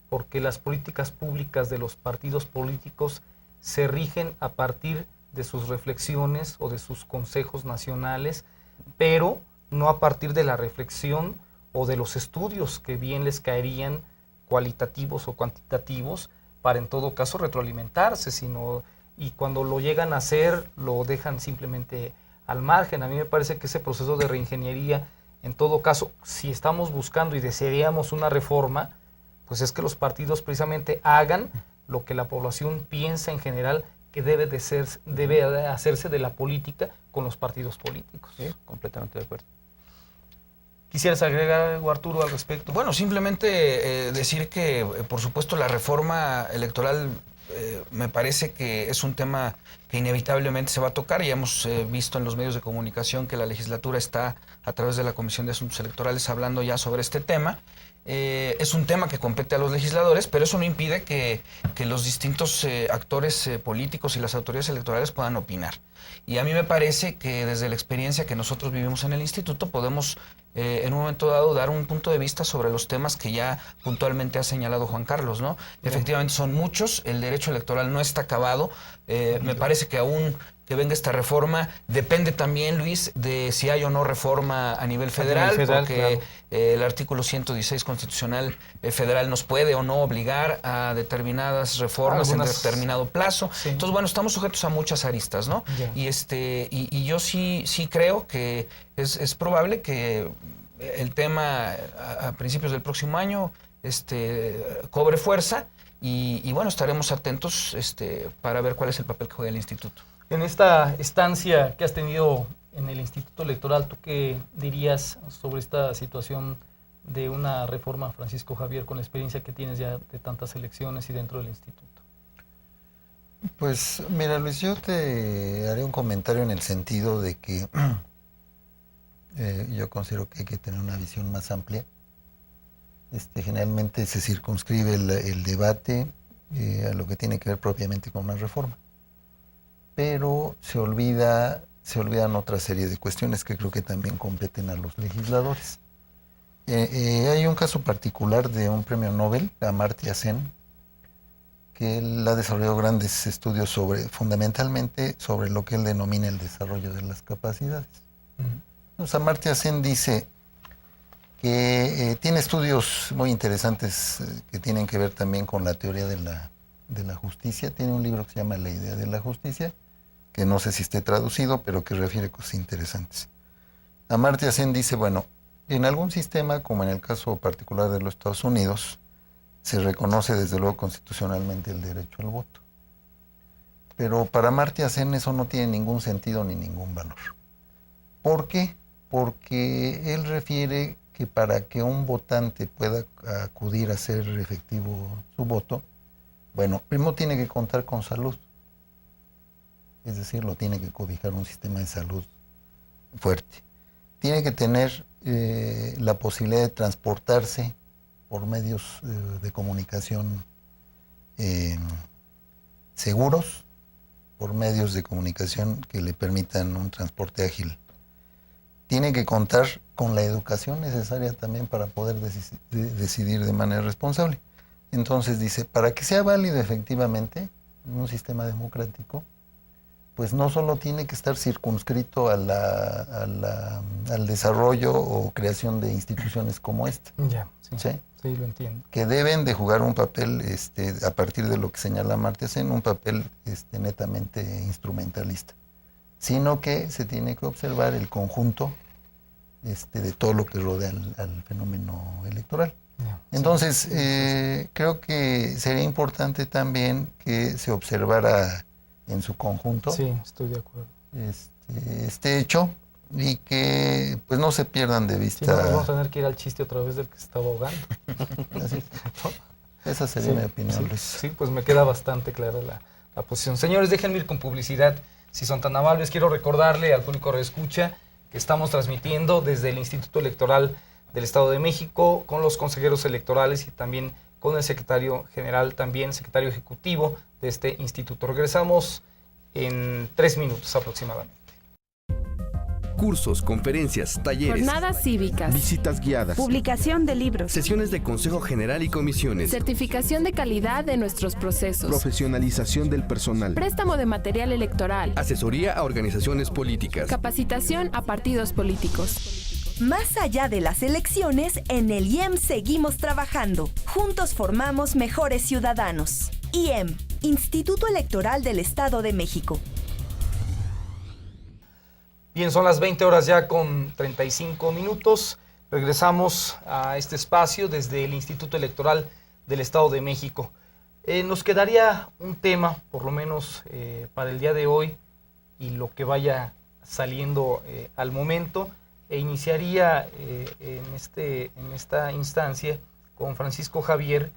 porque las políticas públicas de los partidos políticos se rigen a partir de sus reflexiones o de sus consejos nacionales, pero no a partir de la reflexión o de los estudios que bien les caerían, cualitativos o cuantitativos, para en todo caso retroalimentarse, y cuando lo llegan a hacer lo dejan simplemente al margen. A mí me parece que ese proceso de reingeniería, en todo caso, si estamos buscando y desearíamos una reforma, pues es que los partidos precisamente hagan lo que la población piensa en general que debe de hacerse de la política con los partidos políticos. Sí, completamente de acuerdo. ¿Quisieras agregar algo, Arturo, al respecto? Bueno, simplemente decir que, por supuesto, la reforma electoral me parece que es un tema que inevitablemente se va a tocar. Ya hemos visto en los medios de comunicación que la legislatura está, a través de la Comisión de Asuntos Electorales, hablando ya sobre este tema. Es un tema que compete a los legisladores, pero eso no impide que los distintos actores políticos y las autoridades electorales puedan opinar. Y a mí me parece que desde la experiencia que nosotros vivimos en el instituto podemos en un momento dado dar un punto de vista sobre los temas que ya puntualmente ha señalado Juan Carlos, ¿no? Efectivamente son muchos, el derecho electoral no está acabado, me parece que aún que venga esta reforma depende también, Luis, de si hay o no reforma a nivel federal, porque claro, el artículo 116 constitucional federal nos puede o no obligar a determinadas reformas en determinado plazo. Sí. Entonces, bueno, estamos sujetos a muchas aristas, ¿no? Yeah. Y yo sí creo que es probable que el tema a principios del próximo año cobre fuerza y bueno, estaremos atentos para ver cuál es el papel que juega el instituto. En esta estancia que has tenido en el Instituto Electoral, ¿tú qué dirías sobre esta situación de una reforma, Francisco Javier, con la experiencia que tienes ya de tantas elecciones y dentro del instituto? Pues mira, Luis, yo te haré un comentario en el sentido de que yo considero que hay que tener una visión más amplia. Generalmente se circunscribe el debate a lo que tiene que ver propiamente con una reforma, pero se olvidan otra serie de cuestiones que creo que también competen a los legisladores. Hay un caso particular de un premio Nobel, Amartya Sen, que él ha desarrollado grandes estudios fundamentalmente sobre lo que él denomina el desarrollo de las capacidades. Entonces, Amartya Sen dice que tiene estudios muy interesantes que tienen que ver también con la teoría de la justicia. Tiene un libro que se llama La idea de la justicia, que no sé si esté traducido, pero que refiere cosas interesantes. Amartya Sen dice, bueno, en algún sistema, como en el caso particular de los Estados Unidos, se reconoce desde luego constitucionalmente el derecho al voto. Pero para Amartya Sen eso no tiene ningún sentido ni ningún valor. ¿Por qué? Porque él refiere que para que un votante pueda acudir a hacer efectivo su voto, bueno, primero tiene que contar con salud. Es decir, lo tiene que cobijar un sistema de salud fuerte. Tiene que tener la posibilidad de transportarse por medios de comunicación seguros, por medios de comunicación que le permitan un transporte ágil. Tiene que contar con la educación necesaria también para poder decidir de manera responsable. Entonces dice, para que sea válido efectivamente un sistema democrático, pues no solo tiene que estar circunscrito al desarrollo o creación de instituciones como esta. Ya, sí, ¿sí? Sí, lo entiendo. Que deben de jugar un papel, a partir de lo que señala Amartya Sen, un papel netamente instrumentalista, sino que se tiene que observar el conjunto de todo lo que rodea al fenómeno electoral. Yeah, entonces, sí. Creo que sería importante también que se observara en su conjunto. Sí, estoy de acuerdo. Este hecho, y que pues no se pierdan de Si no, nos vamos a vista. tener que ir al chiste otra vez del que se estaba ahogando. Así. Esa sería mi opinión, sí, Luis. sí, pues me queda bastante clara la posición. Señores, déjenme ir con publicidad. Si son tan amables, quiero recordarle al público que escucha que estamos transmitiendo desde el Instituto Electoral del Estado de México con los consejeros electorales y también con el secretario general, también secretario ejecutivo de este instituto. Regresamos en 3 minutos aproximadamente. Cursos, conferencias, talleres, Jornadas cívicas. visitas guiadas, Publicación de libros. sesiones de Consejo General y comisiones, Certificación de calidad de nuestros procesos. profesionalización del personal, Préstamo de material electoral. asesoría a organizaciones políticas. Capacitación a partidos políticos. Más allá de las elecciones, en el IEM seguimos trabajando. Juntos formamos mejores ciudadanos. IEM, Instituto Electoral del Estado de México. Bien, son las 20 horas ya con 35 minutos. Regresamos a este espacio desde el Instituto Electoral del Estado de México. Nos quedaría un tema, por lo menos para el día de hoy, y lo que vaya saliendo al momento. Iniciaría en esta instancia con Francisco Javier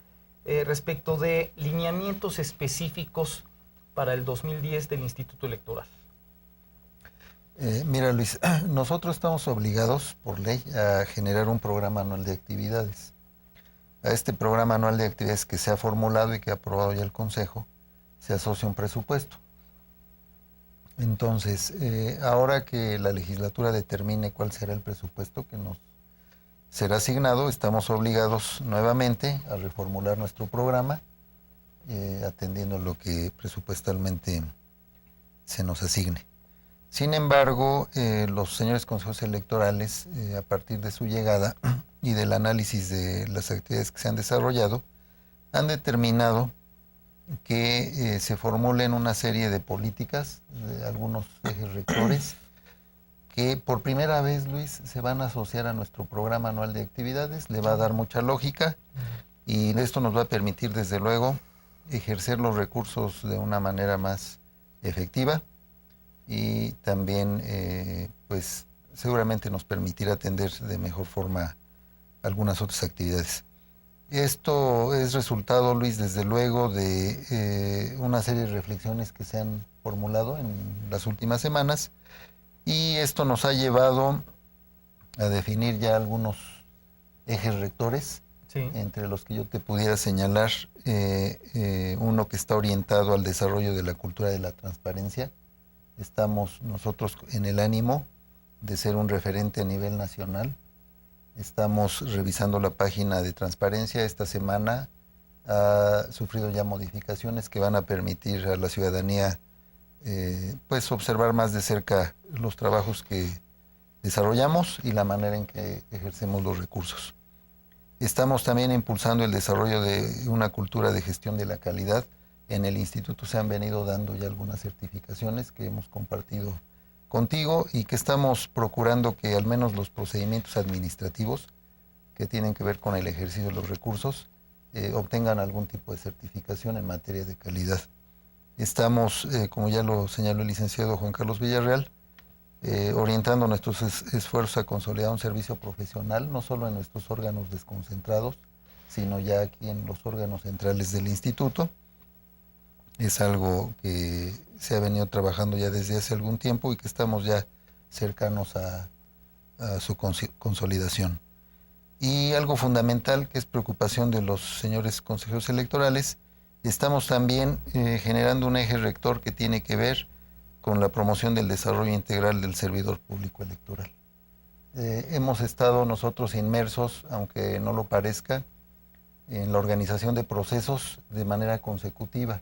respecto de lineamientos específicos para el 2010 del Instituto Electoral. Mira, Luis, nosotros estamos obligados por ley a generar un programa anual de actividades. A este programa anual de actividades que se ha formulado y que ha aprobado ya el Consejo, se asocia un presupuesto. Entonces, ahora que la legislatura determine cuál será el presupuesto que nos será asignado, estamos obligados nuevamente a reformular nuestro programa, atendiendo lo que presupuestalmente se nos asigne. Sin embargo, los señores consejos electorales, a partir de su llegada y del análisis de las actividades que se han desarrollado, han determinado que se formulen una serie de políticas, de algunos ejes rectores, que por primera vez, Luis, se van a asociar a nuestro programa anual de actividades, le va a dar mucha lógica y esto nos va a permitir, desde luego, ejercer los recursos de una manera más efectiva y también, pues, seguramente nos permitirá atender de mejor forma algunas otras actividades. Esto es resultado, Luis, desde luego, de una serie de reflexiones que se han formulado en las últimas semanas y esto nos ha llevado a definir ya algunos ejes rectores, Sí. entre los que yo te pudiera señalar uno que está orientado al desarrollo de la cultura de la transparencia. Estamos nosotros en el ánimo de ser un referente a nivel nacional. Estamos revisando la página de transparencia. Esta semana ha sufrido ya modificaciones que van a permitir a la ciudadanía pues observar más de cerca los trabajos que desarrollamos y la manera en que ejercemos los recursos. Estamos también impulsando el desarrollo de una cultura de gestión de la calidad. En el instituto se han venido dando ya algunas certificaciones que hemos compartido contigo y que estamos procurando que al menos los procedimientos administrativos que tienen que ver con el ejercicio de los recursos obtengan algún tipo de certificación en materia de calidad. Estamos, como ya lo señaló el licenciado Juan Carlos Villarreal, orientando nuestros esfuerzos a consolidar un servicio profesional, no solo en nuestros órganos desconcentrados, sino ya aquí en los órganos centrales del instituto. Es algo que se ha venido trabajando ya desde hace algún tiempo y que estamos ya cercanos a su consolidación. Y algo fundamental, que es preocupación de los señores consejeros electorales, estamos también generando un eje rector que tiene que ver con la promoción del desarrollo integral del servidor público electoral. Hemos estado nosotros inmersos, aunque no lo parezca, en la organización de procesos de manera consecutiva.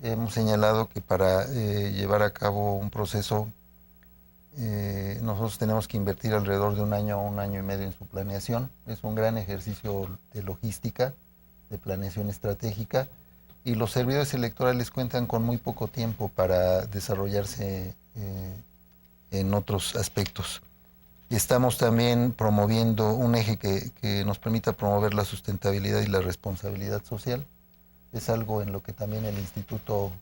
Hemos señalado que para llevar a cabo un proceso nosotros tenemos que invertir alrededor de 1 año a 1 año y medio en su planeación. Es un gran ejercicio de logística, de planeación estratégica, y los servidores electorales cuentan con muy poco tiempo para desarrollarse en otros aspectos. Estamos también promoviendo un eje que nos permita promover la sustentabilidad y la responsabilidad social. Es algo en lo que también el instituto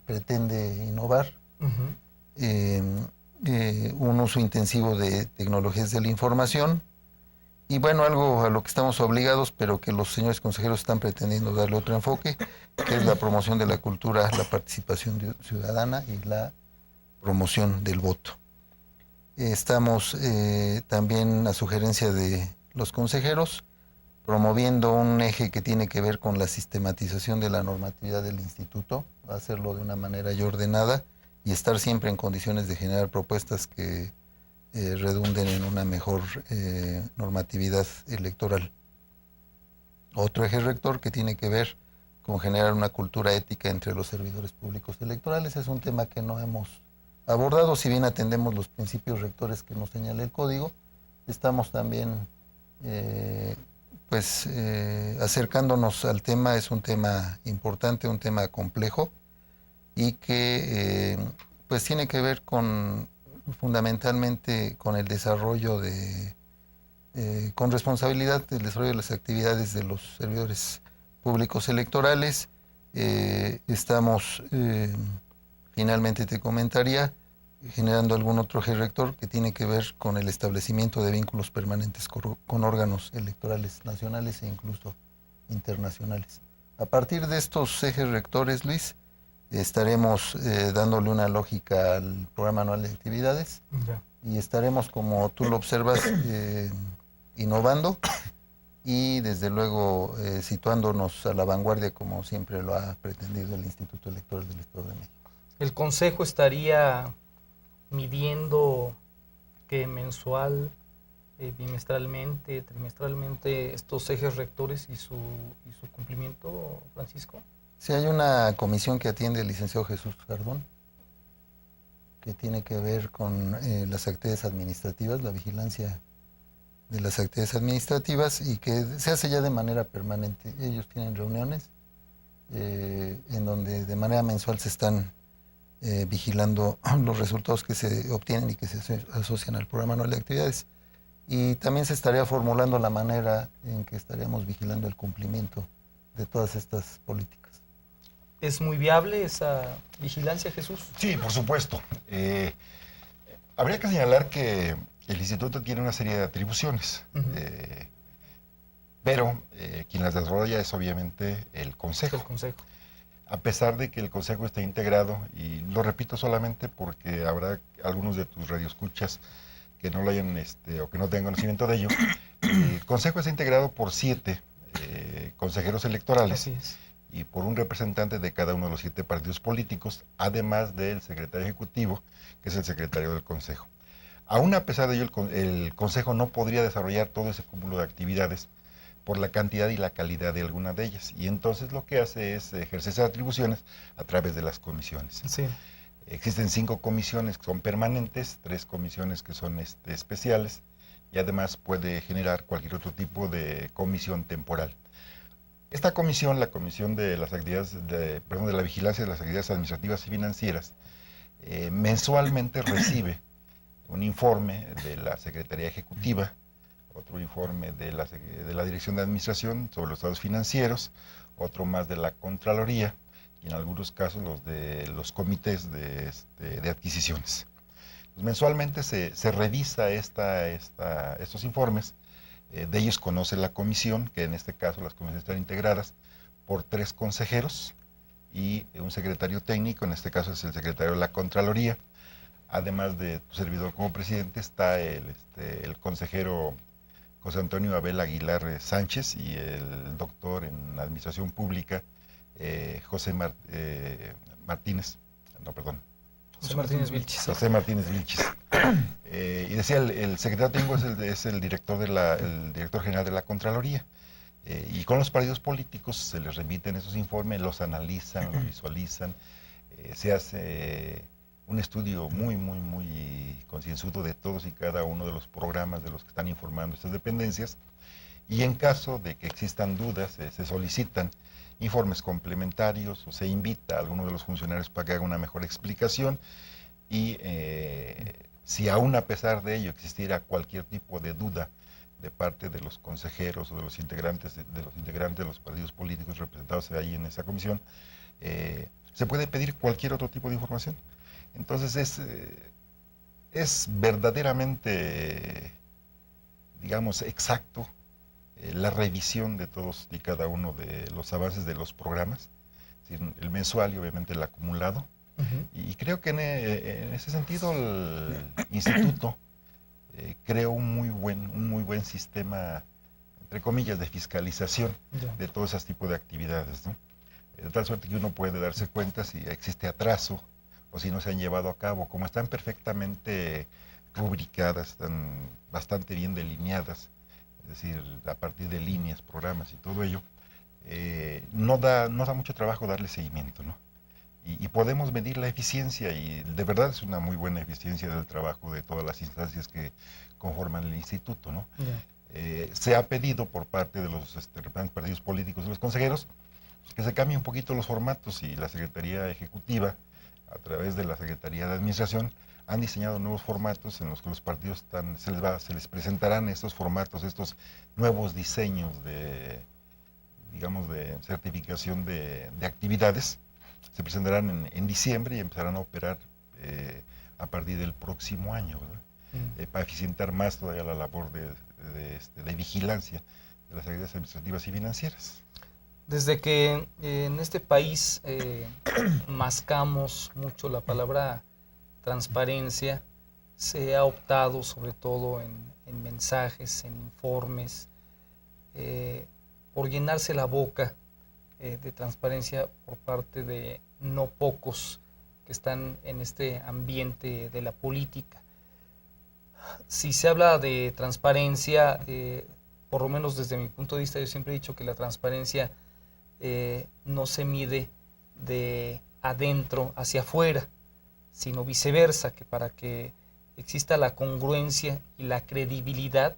pretende innovar. un uso intensivo de tecnologías de la información, y bueno, algo a lo que estamos obligados, pero que los señores consejeros están pretendiendo darle otro enfoque, que es la promoción de la cultura, la participación ciudadana y la promoción del voto. Estamos también, a sugerencia de los consejeros, promoviendo un eje que tiene que ver con la sistematización de la normatividad del instituto, hacerlo de una manera ya ordenada y estar siempre en condiciones de generar propuestas que redunden en una mejor normatividad electoral. Otro eje rector que tiene que ver con generar una cultura ética entre los servidores públicos electorales es un tema que no hemos abordado, si bien atendemos los principios rectores que nos señala el código, estamos también acercándonos al tema. Es un tema importante, un tema complejo y que pues tiene que ver fundamentalmente con el desarrollo con responsabilidad del desarrollo de las actividades de los servidores públicos electorales. Estamos, finalmente te comentaría, generando algún otro eje rector que tiene que ver con el establecimiento de vínculos permanentes con órganos electorales nacionales e incluso internacionales. A partir de estos ejes rectores, Luis, estaremos dándole una lógica al programa anual de actividades y estaremos, como tú lo observas, innovando y desde luego situándonos a la vanguardia, como siempre lo ha pretendido el Instituto Electoral del Estado de México. El Consejo estaría midiendo que mensual, bimestralmente, trimestralmente estos ejes rectores y su cumplimiento, Francisco. Sí, hay una comisión que atiende el licenciado Jesús Jardón, que tiene que ver con las actividades administrativas, la vigilancia de las actividades administrativas, y que se hace ya de manera permanente. Ellos tienen reuniones en donde de manera mensual se están vigilando los resultados que se obtienen y que se asocian al programa anual de actividades. Y también se estaría formulando la manera en que estaríamos vigilando el cumplimiento de todas estas políticas. ¿Es muy viable esa vigilancia, Jesús? Sí, por supuesto. Habría que señalar que el instituto tiene una serie de atribuciones, pero quien las desarrolla es obviamente el Consejo. El Consejo. A pesar de que el Consejo está integrado, y lo repito solamente porque habrá algunos de tus radioescuchas que no lo hayan o que no tengan conocimiento de ello, el Consejo está integrado por 7 consejeros electorales. Así es. Y por un representante de cada uno de los 7 partidos políticos, además del secretario ejecutivo, que es el secretario del Consejo. Aún a pesar de ello, el Consejo no podría desarrollar todo ese cúmulo de actividades por la cantidad y la calidad de alguna de ellas. Y entonces lo que hace es ejercer esas atribuciones a través de las comisiones. Sí. Existen 5 comisiones que son permanentes, 3 comisiones que son especiales, y además puede generar cualquier otro tipo de comisión temporal. Esta comisión, la comisión de las actividades, de la vigilancia de las actividades administrativas y financieras, mensualmente recibe un informe de la Secretaría Ejecutiva, otro informe de la Dirección de Administración sobre los estados financieros, otro más de la Contraloría, y en algunos casos los de los comités de adquisiciones. Pues mensualmente se revisa estos informes. De ellos conoce la comisión, que en este caso las comisiones están integradas por 3 consejeros y un secretario técnico, en este caso es el secretario de la Contraloría. Además de tu servidor como presidente, está el consejero José Antonio Abel Aguilar Sánchez y el doctor en Administración Pública José Martínez Vilchis. José Martínez Vilchis. Y decía, el secretario técnico es el director general de la Contraloría. Y con los partidos políticos se les remiten esos informes, los analizan, los visualizan, se hace un estudio muy, muy, muy concienzudo de todos y cada uno de los programas de los que están informando estas dependencias, y en caso de que existan dudas, se solicitan informes complementarios o se invita a alguno de los funcionarios para que haga una mejor explicación, y si aún a pesar de ello existiera cualquier tipo de duda de parte de los consejeros o de los integrantes de los partidos políticos representados ahí en esa comisión, se puede pedir cualquier otro tipo de información. Entonces es verdaderamente, digamos, exacto la revisión de todos y cada uno de los avances de los programas, es decir, el mensual y obviamente el acumulado. Y creo que en ese sentido el instituto creó un muy buen sistema, entre comillas, de fiscalización de todo ese tipo de actividades, ¿no? De tal suerte que uno puede darse cuenta si existe atraso o si no se han llevado a cabo. Como están perfectamente rubricadas, están bastante bien delineadas, es decir, a partir de líneas, programas y todo ello, no da mucho trabajo darle seguimiento, ¿no? Y podemos medir la eficiencia, y de verdad es una muy buena eficiencia del trabajo de todas las instancias que conforman el instituto, ¿no? Se ha pedido por parte de los representantes partidos políticos y los consejeros que se cambien un poquito los formatos, y la Secretaría Ejecutiva, a través de la Secretaría de Administración, han diseñado nuevos formatos en los que los partidos se les presentarán estos formatos, estos nuevos diseños de, digamos, de certificación de actividades. Se presentarán en diciembre y empezarán a operar a partir del próximo año, para eficientar más todavía la labor de vigilancia de las actividades administrativas y financieras. Desde que en este país mascamos mucho la palabra transparencia, se ha optado sobre todo en mensajes, en informes, por llenarse la boca de transparencia por parte de no pocos que están en este ambiente de la política. Si se habla de transparencia, por lo menos desde mi punto de vista, yo siempre he dicho que la transparencia no se mide de adentro hacia afuera, sino viceversa, que para que exista la congruencia y la credibilidad,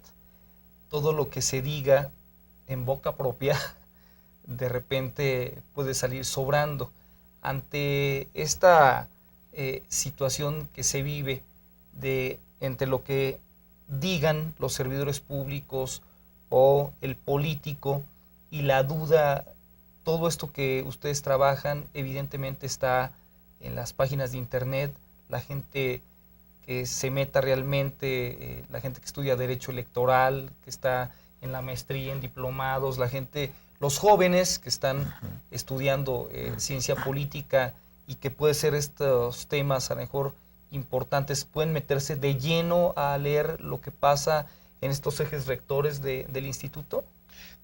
todo lo que se diga en boca propia de repente puede salir sobrando. Ante esta situación que se vive entre lo que digan los servidores públicos o el político y la duda, todo esto que ustedes trabajan evidentemente está en las páginas de internet, la gente que se meta realmente, la gente que estudia Derecho Electoral, que está en la maestría, en diplomados, la gente, los jóvenes que están estudiando ciencia política y que puede ser estos temas a lo mejor importantes, pueden meterse de lleno a leer lo que pasa en estos ejes rectores del instituto.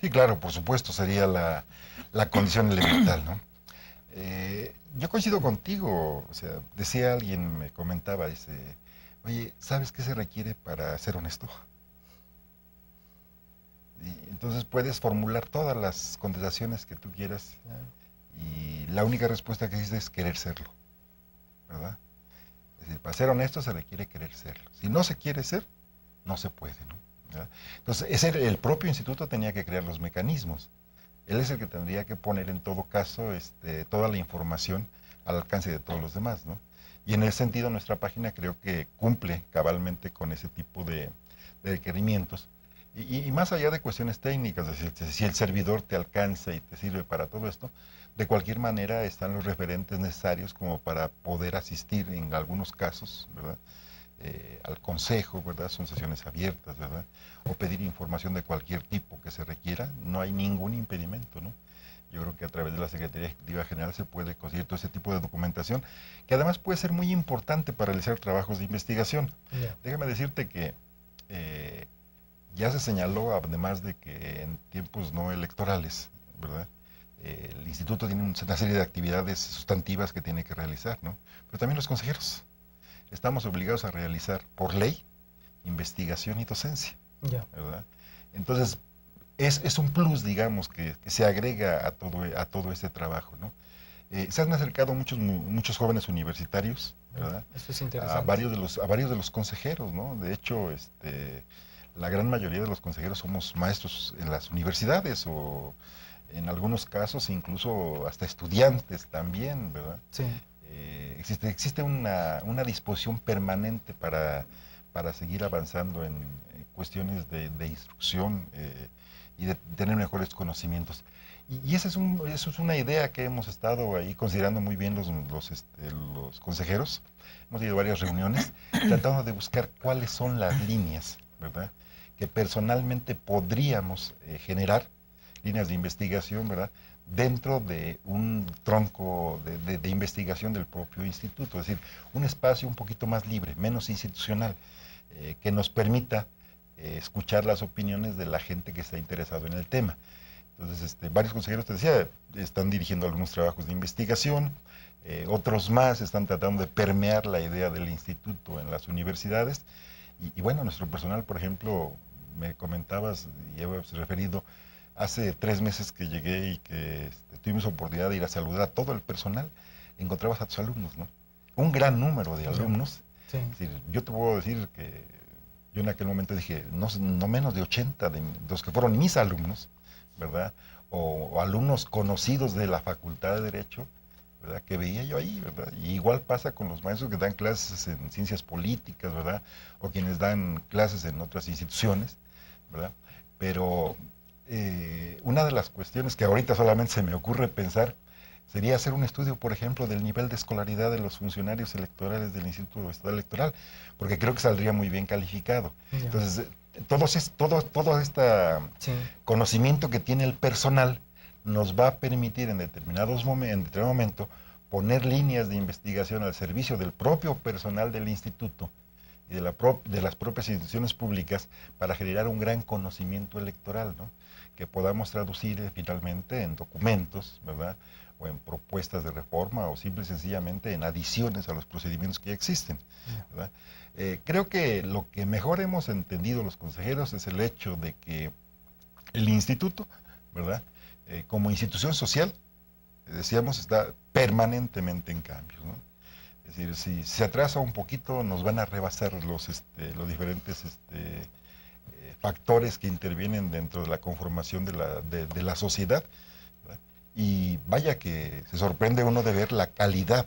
Sí, claro, por supuesto, sería la condición elemental, ¿no? Yo coincido contigo, o sea, decía alguien, me comentaba, dice, oye, ¿sabes qué se requiere para ser honesto? Y entonces puedes formular todas las contestaciones que tú quieras y la única respuesta que existe es querer serlo, ¿verdad? Es decir, para ser honesto se requiere querer serlo. Si no se quiere ser, no se puede, ¿no? ¿Verdad? Entonces, el propio instituto tenía que crear los mecanismos. Él es el que tendría que poner en todo caso toda la información al alcance de todos los demás, ¿no? Y en ese sentido nuestra página creo que cumple cabalmente con ese tipo de requerimientos. Y más allá de cuestiones técnicas, es decir, si el servidor te alcanza y te sirve para todo esto, de cualquier manera están los referentes necesarios como para poder asistir en algunos casos, ¿verdad? Al consejo, ¿verdad? Son sesiones abiertas, ¿verdad? O pedir información de cualquier tipo que se requiera, no hay ningún impedimento, ¿no? Yo creo que a través de la Secretaría Ejecutiva General se puede conseguir todo ese tipo de documentación, que además puede ser muy importante para realizar trabajos de investigación. Déjame decirte que ya se señaló, además de que en tiempos no electorales, ¿verdad? El instituto tiene una serie de actividades sustantivas que tiene que realizar, ¿no? Pero también los consejeros estamos obligados a realizar por ley investigación y docencia, ¿verdad? Entonces es un plus, digamos, que se agrega a todo este trabajo, ¿no? Se han acercado muchos jóvenes universitarios, ¿verdad? Eso es interesante. A varios de los consejeros, ¿no? De hecho, la gran mayoría de los consejeros somos maestros en las universidades o en algunos casos incluso hasta estudiantes también, ¿verdad? Sí. Existe una disposición permanente para seguir avanzando en cuestiones de instrucción y de tener mejores conocimientos. Y esa es una idea que hemos estado ahí considerando muy bien los consejeros. Hemos ido a varias reuniones tratando de buscar cuáles son las líneas, ¿verdad?, que personalmente podríamos generar, líneas de investigación, ¿verdad?, dentro de un tronco de investigación del propio instituto, es decir, un espacio un poquito más libre, menos institucional, que nos permita escuchar las opiniones de la gente que está interesado en el tema. Entonces, varios consejeros, te decía, están dirigiendo algunos trabajos de investigación, otros más están tratando de permear la idea del instituto en las universidades, y bueno, nuestro personal, por ejemplo, me comentabas, y habías referido, hace 3 meses que llegué y que tuvimos oportunidad de ir a saludar a todo el personal, encontrabas a tus alumnos, ¿no? Un gran número de alumnos. Sí. Es decir, yo te puedo decir que yo en aquel momento dije, no menos de 80 de los que fueron mis alumnos, ¿verdad? O alumnos conocidos de la Facultad de Derecho, ¿verdad?, que veía yo ahí, ¿verdad? Y igual pasa con los maestros que dan clases en ciencias políticas, ¿verdad?, o quienes dan clases en otras instituciones, ¿verdad? Pero una de las cuestiones que ahorita solamente se me ocurre pensar sería hacer un estudio, por ejemplo, del nivel de escolaridad de los funcionarios electorales del Instituto Estatal Electoral, porque creo que saldría muy bien calificado. Ya. Entonces, todo este conocimiento que tiene el personal nos va a permitir en determinado momento poner líneas de investigación al servicio del propio personal del instituto y de las propias instituciones públicas para generar un gran conocimiento electoral, ¿no?, que podamos traducir finalmente en documentos, ¿verdad?, o en propuestas de reforma, o simple y sencillamente en adiciones a los procedimientos que ya existen, ¿verdad? Creo que lo que mejor hemos entendido los consejeros es el hecho de que el instituto, ¿verdad?, como institución social, decíamos, está permanentemente en cambios, ¿no? Es decir, si se atrasa un poquito, nos van a rebasar los diferentes factores que intervienen dentro de la conformación de la sociedad, ¿verdad? Y vaya que se sorprende uno de ver la calidad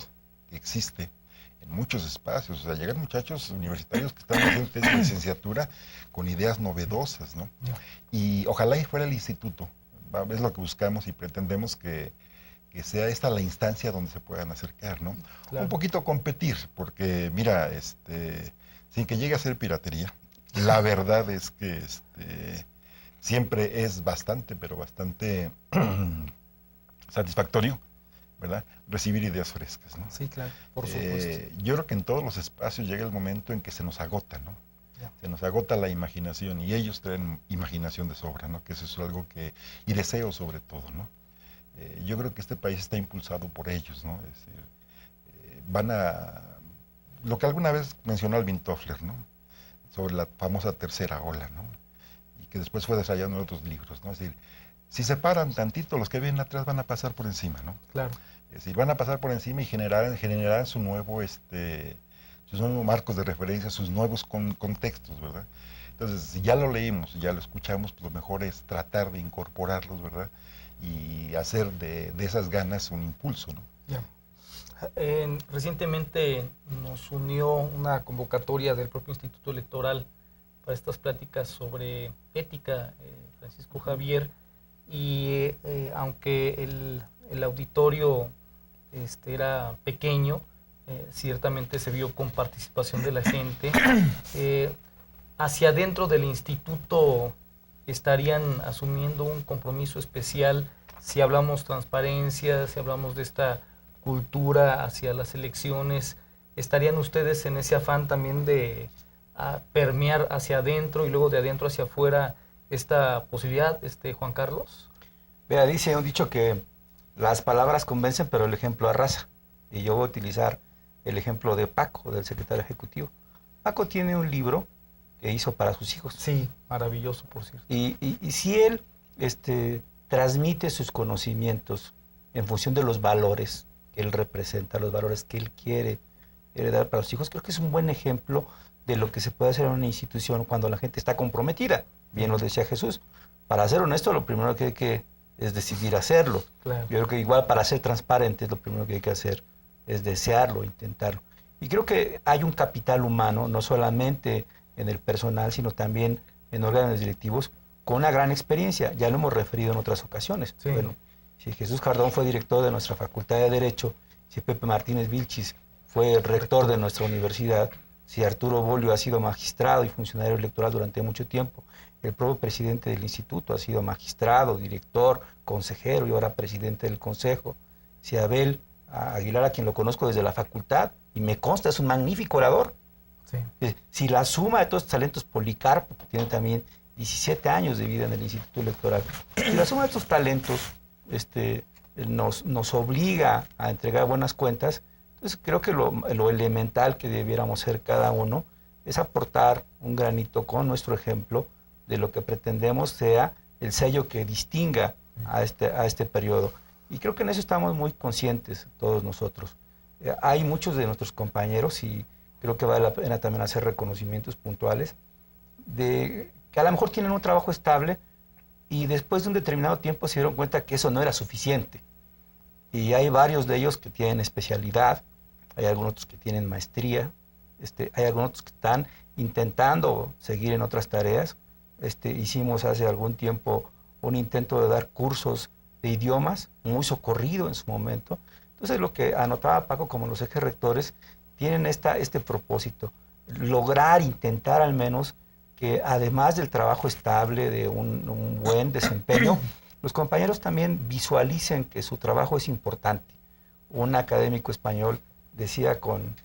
que existe en muchos espacios. O sea, llegan muchachos universitarios que están haciendo tesis de licenciatura con ideas novedosas, ¿no? Y ojalá y fuera el instituto, es lo que buscamos y pretendemos que sea esta la instancia donde se puedan acercar, ¿no? Claro. Un poquito competir, porque mira, sin que llegue a ser piratería, la verdad es que siempre es bastante, pero bastante satisfactorio, ¿verdad?, recibir ideas frescas, ¿no? Sí, claro, por supuesto. Yo creo que en todos los espacios llega el momento en que se nos agota, ¿no? Se nos agota la imaginación, y ellos traen imaginación de sobra, ¿no?, que eso es algo y deseo sobre todo, ¿no? Yo creo que este país está impulsado por ellos, ¿no? Es decir, lo que alguna vez mencionó Alvin Toffler, ¿no?, sobre la famosa tercera ola, ¿no?, y que después fue desarrollando en otros libros, ¿no? Es decir, si se paran tantito, los que vienen atrás van a pasar por encima, ¿no? Claro. Es decir, van a pasar por encima y generarán sus nuevos marcos de referencia, sus nuevos contextos, ¿verdad? Entonces, si ya lo leímos, ya lo escuchamos, pues lo mejor es tratar de incorporarlos, ¿verdad?, y hacer de esas ganas un impulso, ¿no? Ya. Recientemente nos unió una convocatoria del propio Instituto Electoral para estas pláticas sobre ética, Francisco Javier, y aunque el auditorio era pequeño, ciertamente se vio con participación de la gente. Hacia adentro del instituto estarían asumiendo un compromiso especial si hablamos transparencia, si hablamos de esta cultura hacia las elecciones. ¿Estarían ustedes en ese afán también de permear hacia adentro y luego de adentro hacia afuera esta posibilidad, Juan Carlos? Vea, dice un dicho que las palabras convencen, pero el ejemplo arrasa. Y yo voy a utilizar el ejemplo de Paco, del secretario ejecutivo. Paco tiene un libro que hizo para sus hijos. Sí, maravilloso, por cierto. Y si él transmite sus conocimientos en función de los valores que él representa, los valores que él quiere heredar para los hijos, creo que es un buen ejemplo de lo que se puede hacer en una institución cuando la gente está comprometida. Bien lo decía Jesús. Para ser honesto, lo primero que hay que es decidir hacerlo. Claro. Yo creo que igual para ser transparentes, lo primero que hay que hacer es desearlo, intentarlo. Y creo que hay un capital humano, no solamente en el personal, sino también en órganos directivos con una gran experiencia. Ya lo hemos referido en otras ocasiones. Sí. Bueno, si Jesús Jardón fue director de nuestra Facultad de Derecho, si Pepe Martínez Vilchis fue el rector de nuestra universidad, si Arturo Bolio ha sido magistrado y funcionario electoral durante mucho tiempo, el propio presidente del instituto ha sido magistrado, director, consejero y ahora presidente del consejo, si Abel Aguilar, a quien lo conozco desde la facultad, y me consta, es un magnífico orador. Sí. Si la suma de todos estos talentos, Policarpo, que tiene también 17 años de vida en el Instituto Electoral, si la suma de estos talentos nos obliga a entregar buenas cuentas, entonces creo que lo elemental que debiéramos ser cada uno es aportar un granito con nuestro ejemplo de lo que pretendemos sea el sello que distinga a este periodo. Y creo que en eso estamos muy conscientes todos nosotros. Hay muchos de nuestros compañeros, y creo que vale la pena también hacer reconocimientos puntuales, de que a lo mejor tienen un trabajo estable y después de un determinado tiempo se dieron cuenta que eso no era suficiente. Y hay varios de ellos que tienen especialidad, hay algunos otros que tienen maestría, hay algunos otros que están intentando seguir en otras tareas. Hicimos hace algún tiempo un intento de dar cursos de idiomas, muy socorrido en su momento. Entonces lo que anotaba Paco, como los ejes rectores, tienen este propósito, lograr, intentar al menos que además del trabajo estable, de un buen desempeño, los compañeros también visualicen que su trabajo es importante. Un académico español decía con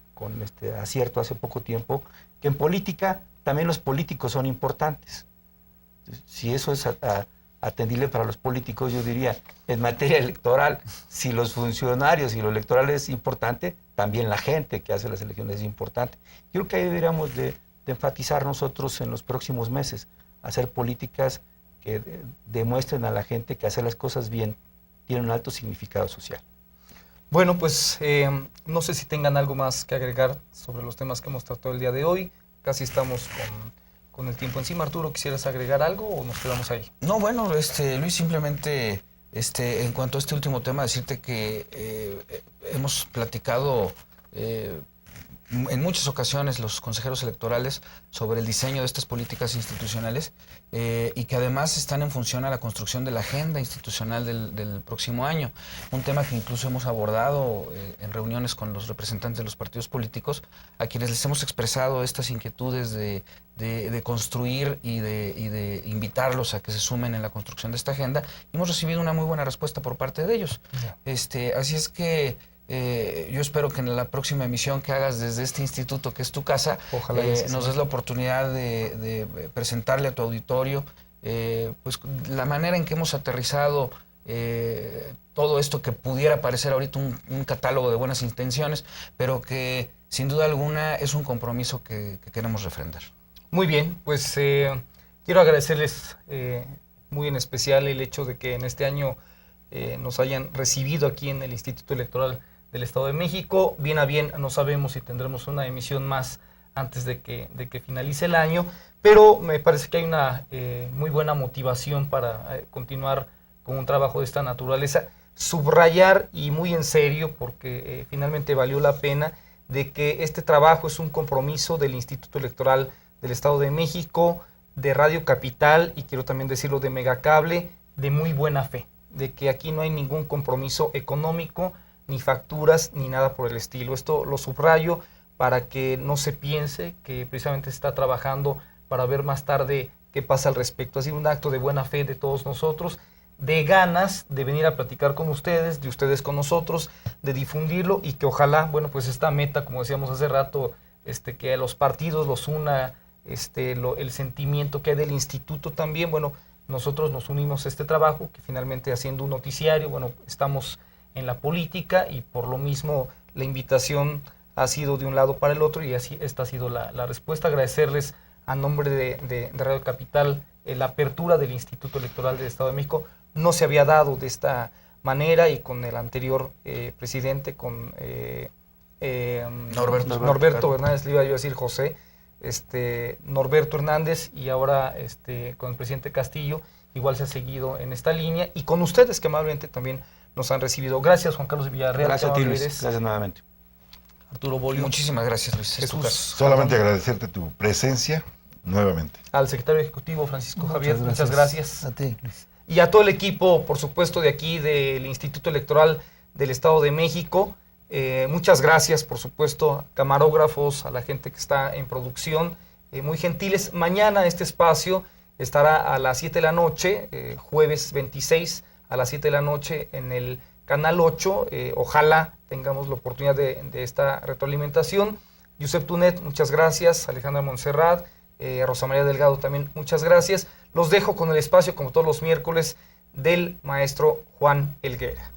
acierto hace poco tiempo que en política también los políticos son importantes. Si eso es atendible para los políticos, yo diría, en materia electoral, si los funcionarios y lo electoral es importante, también la gente que hace las elecciones es importante. Yo creo que ahí deberíamos de enfatizar nosotros en los próximos meses, hacer políticas que demuestren a la gente que hacer las cosas bien tiene un alto significado social. Bueno, pues no sé si tengan algo más que agregar sobre los temas que hemos tratado el día de hoy. Casi estamos con el tiempo encima. Arturo, ¿quisieras agregar algo o nos quedamos ahí? No, bueno, Luis, simplemente en cuanto a este último tema, decirte que hemos platicado en muchas ocasiones los consejeros electorales sobre el diseño de estas políticas institucionales y que además están en función a la construcción de la agenda institucional del próximo año. Un tema que incluso hemos abordado en reuniones con los representantes de los partidos políticos, a quienes les hemos expresado estas inquietudes de construir y de invitarlos a que se sumen en la construcción de esta agenda. Y hemos recibido una muy buena respuesta por parte de ellos. Así es que yo espero que en la próxima emisión que hagas desde este instituto, que es tu casa, nos des la oportunidad de presentarle a tu auditorio pues la manera en que hemos aterrizado todo esto que pudiera parecer ahorita un catálogo de buenas intenciones, pero que sin duda alguna es un compromiso que queremos refrendar. Muy bien, pues quiero agradecerles muy en especial el hecho de que en este año nos hayan recibido aquí en el Instituto Electoral del Estado de México. Bien a bien, no sabemos si tendremos una emisión más antes de que finalice el año, pero me parece que hay una muy buena motivación para continuar con un trabajo de esta naturaleza. Subrayar, y muy en serio, porque finalmente valió la pena, de que este trabajo es un compromiso del Instituto Electoral del Estado de México, de Radio Capital, y quiero también decirlo, de Megacable, de muy buena fe, de que aquí no hay ningún compromiso económico, ni facturas, ni nada por el estilo. Esto lo subrayo para que no se piense que precisamente se está trabajando para ver más tarde qué pasa al respecto. Ha sido un acto de buena fe de todos nosotros, de ganas de venir a platicar con ustedes, de ustedes con nosotros, de difundirlo, y que ojalá, bueno, pues esta meta, como decíamos hace rato, que a los partidos los una el sentimiento que hay del instituto también. Bueno, nosotros nos unimos a este trabajo, que finalmente haciendo un noticiario, bueno, estamos en la política, y por lo mismo la invitación ha sido de un lado para el otro, y así esta ha sido la respuesta. Agradecerles a nombre de Radio Capital la apertura del Instituto Electoral del Estado de México. No se había dado de esta manera, y con el anterior presidente, con Norberto Hernández, le iba yo a decir José, Norberto Hernández, y ahora con el presidente Castillo, igual se ha seguido en esta línea, y con ustedes que amablemente también nos han recibido. Gracias, Juan Carlos Villarreal. Gracias a ti, Luis. Gracias nuevamente. Arturo Bolio. Muchísimas gracias, Luis. Jesús. Solamente agradecerte tu presencia nuevamente. Al secretario ejecutivo Francisco Javier, muchas gracias. A ti, Luis. Y a todo el equipo, por supuesto, de aquí del Instituto Electoral del Estado de México. Muchas gracias, por supuesto, camarógrafos, a la gente que está en producción, muy gentiles. Mañana este espacio estará a las 7 de la noche, jueves 26 a las 7 de la noche en el Canal 8. Ojalá tengamos la oportunidad de esta retroalimentación. Josep Tunet, muchas gracias. Alejandra Montserrat, Rosa María Delgado también, muchas gracias. Los dejo con el espacio, como todos los miércoles, del maestro Juan Helguera.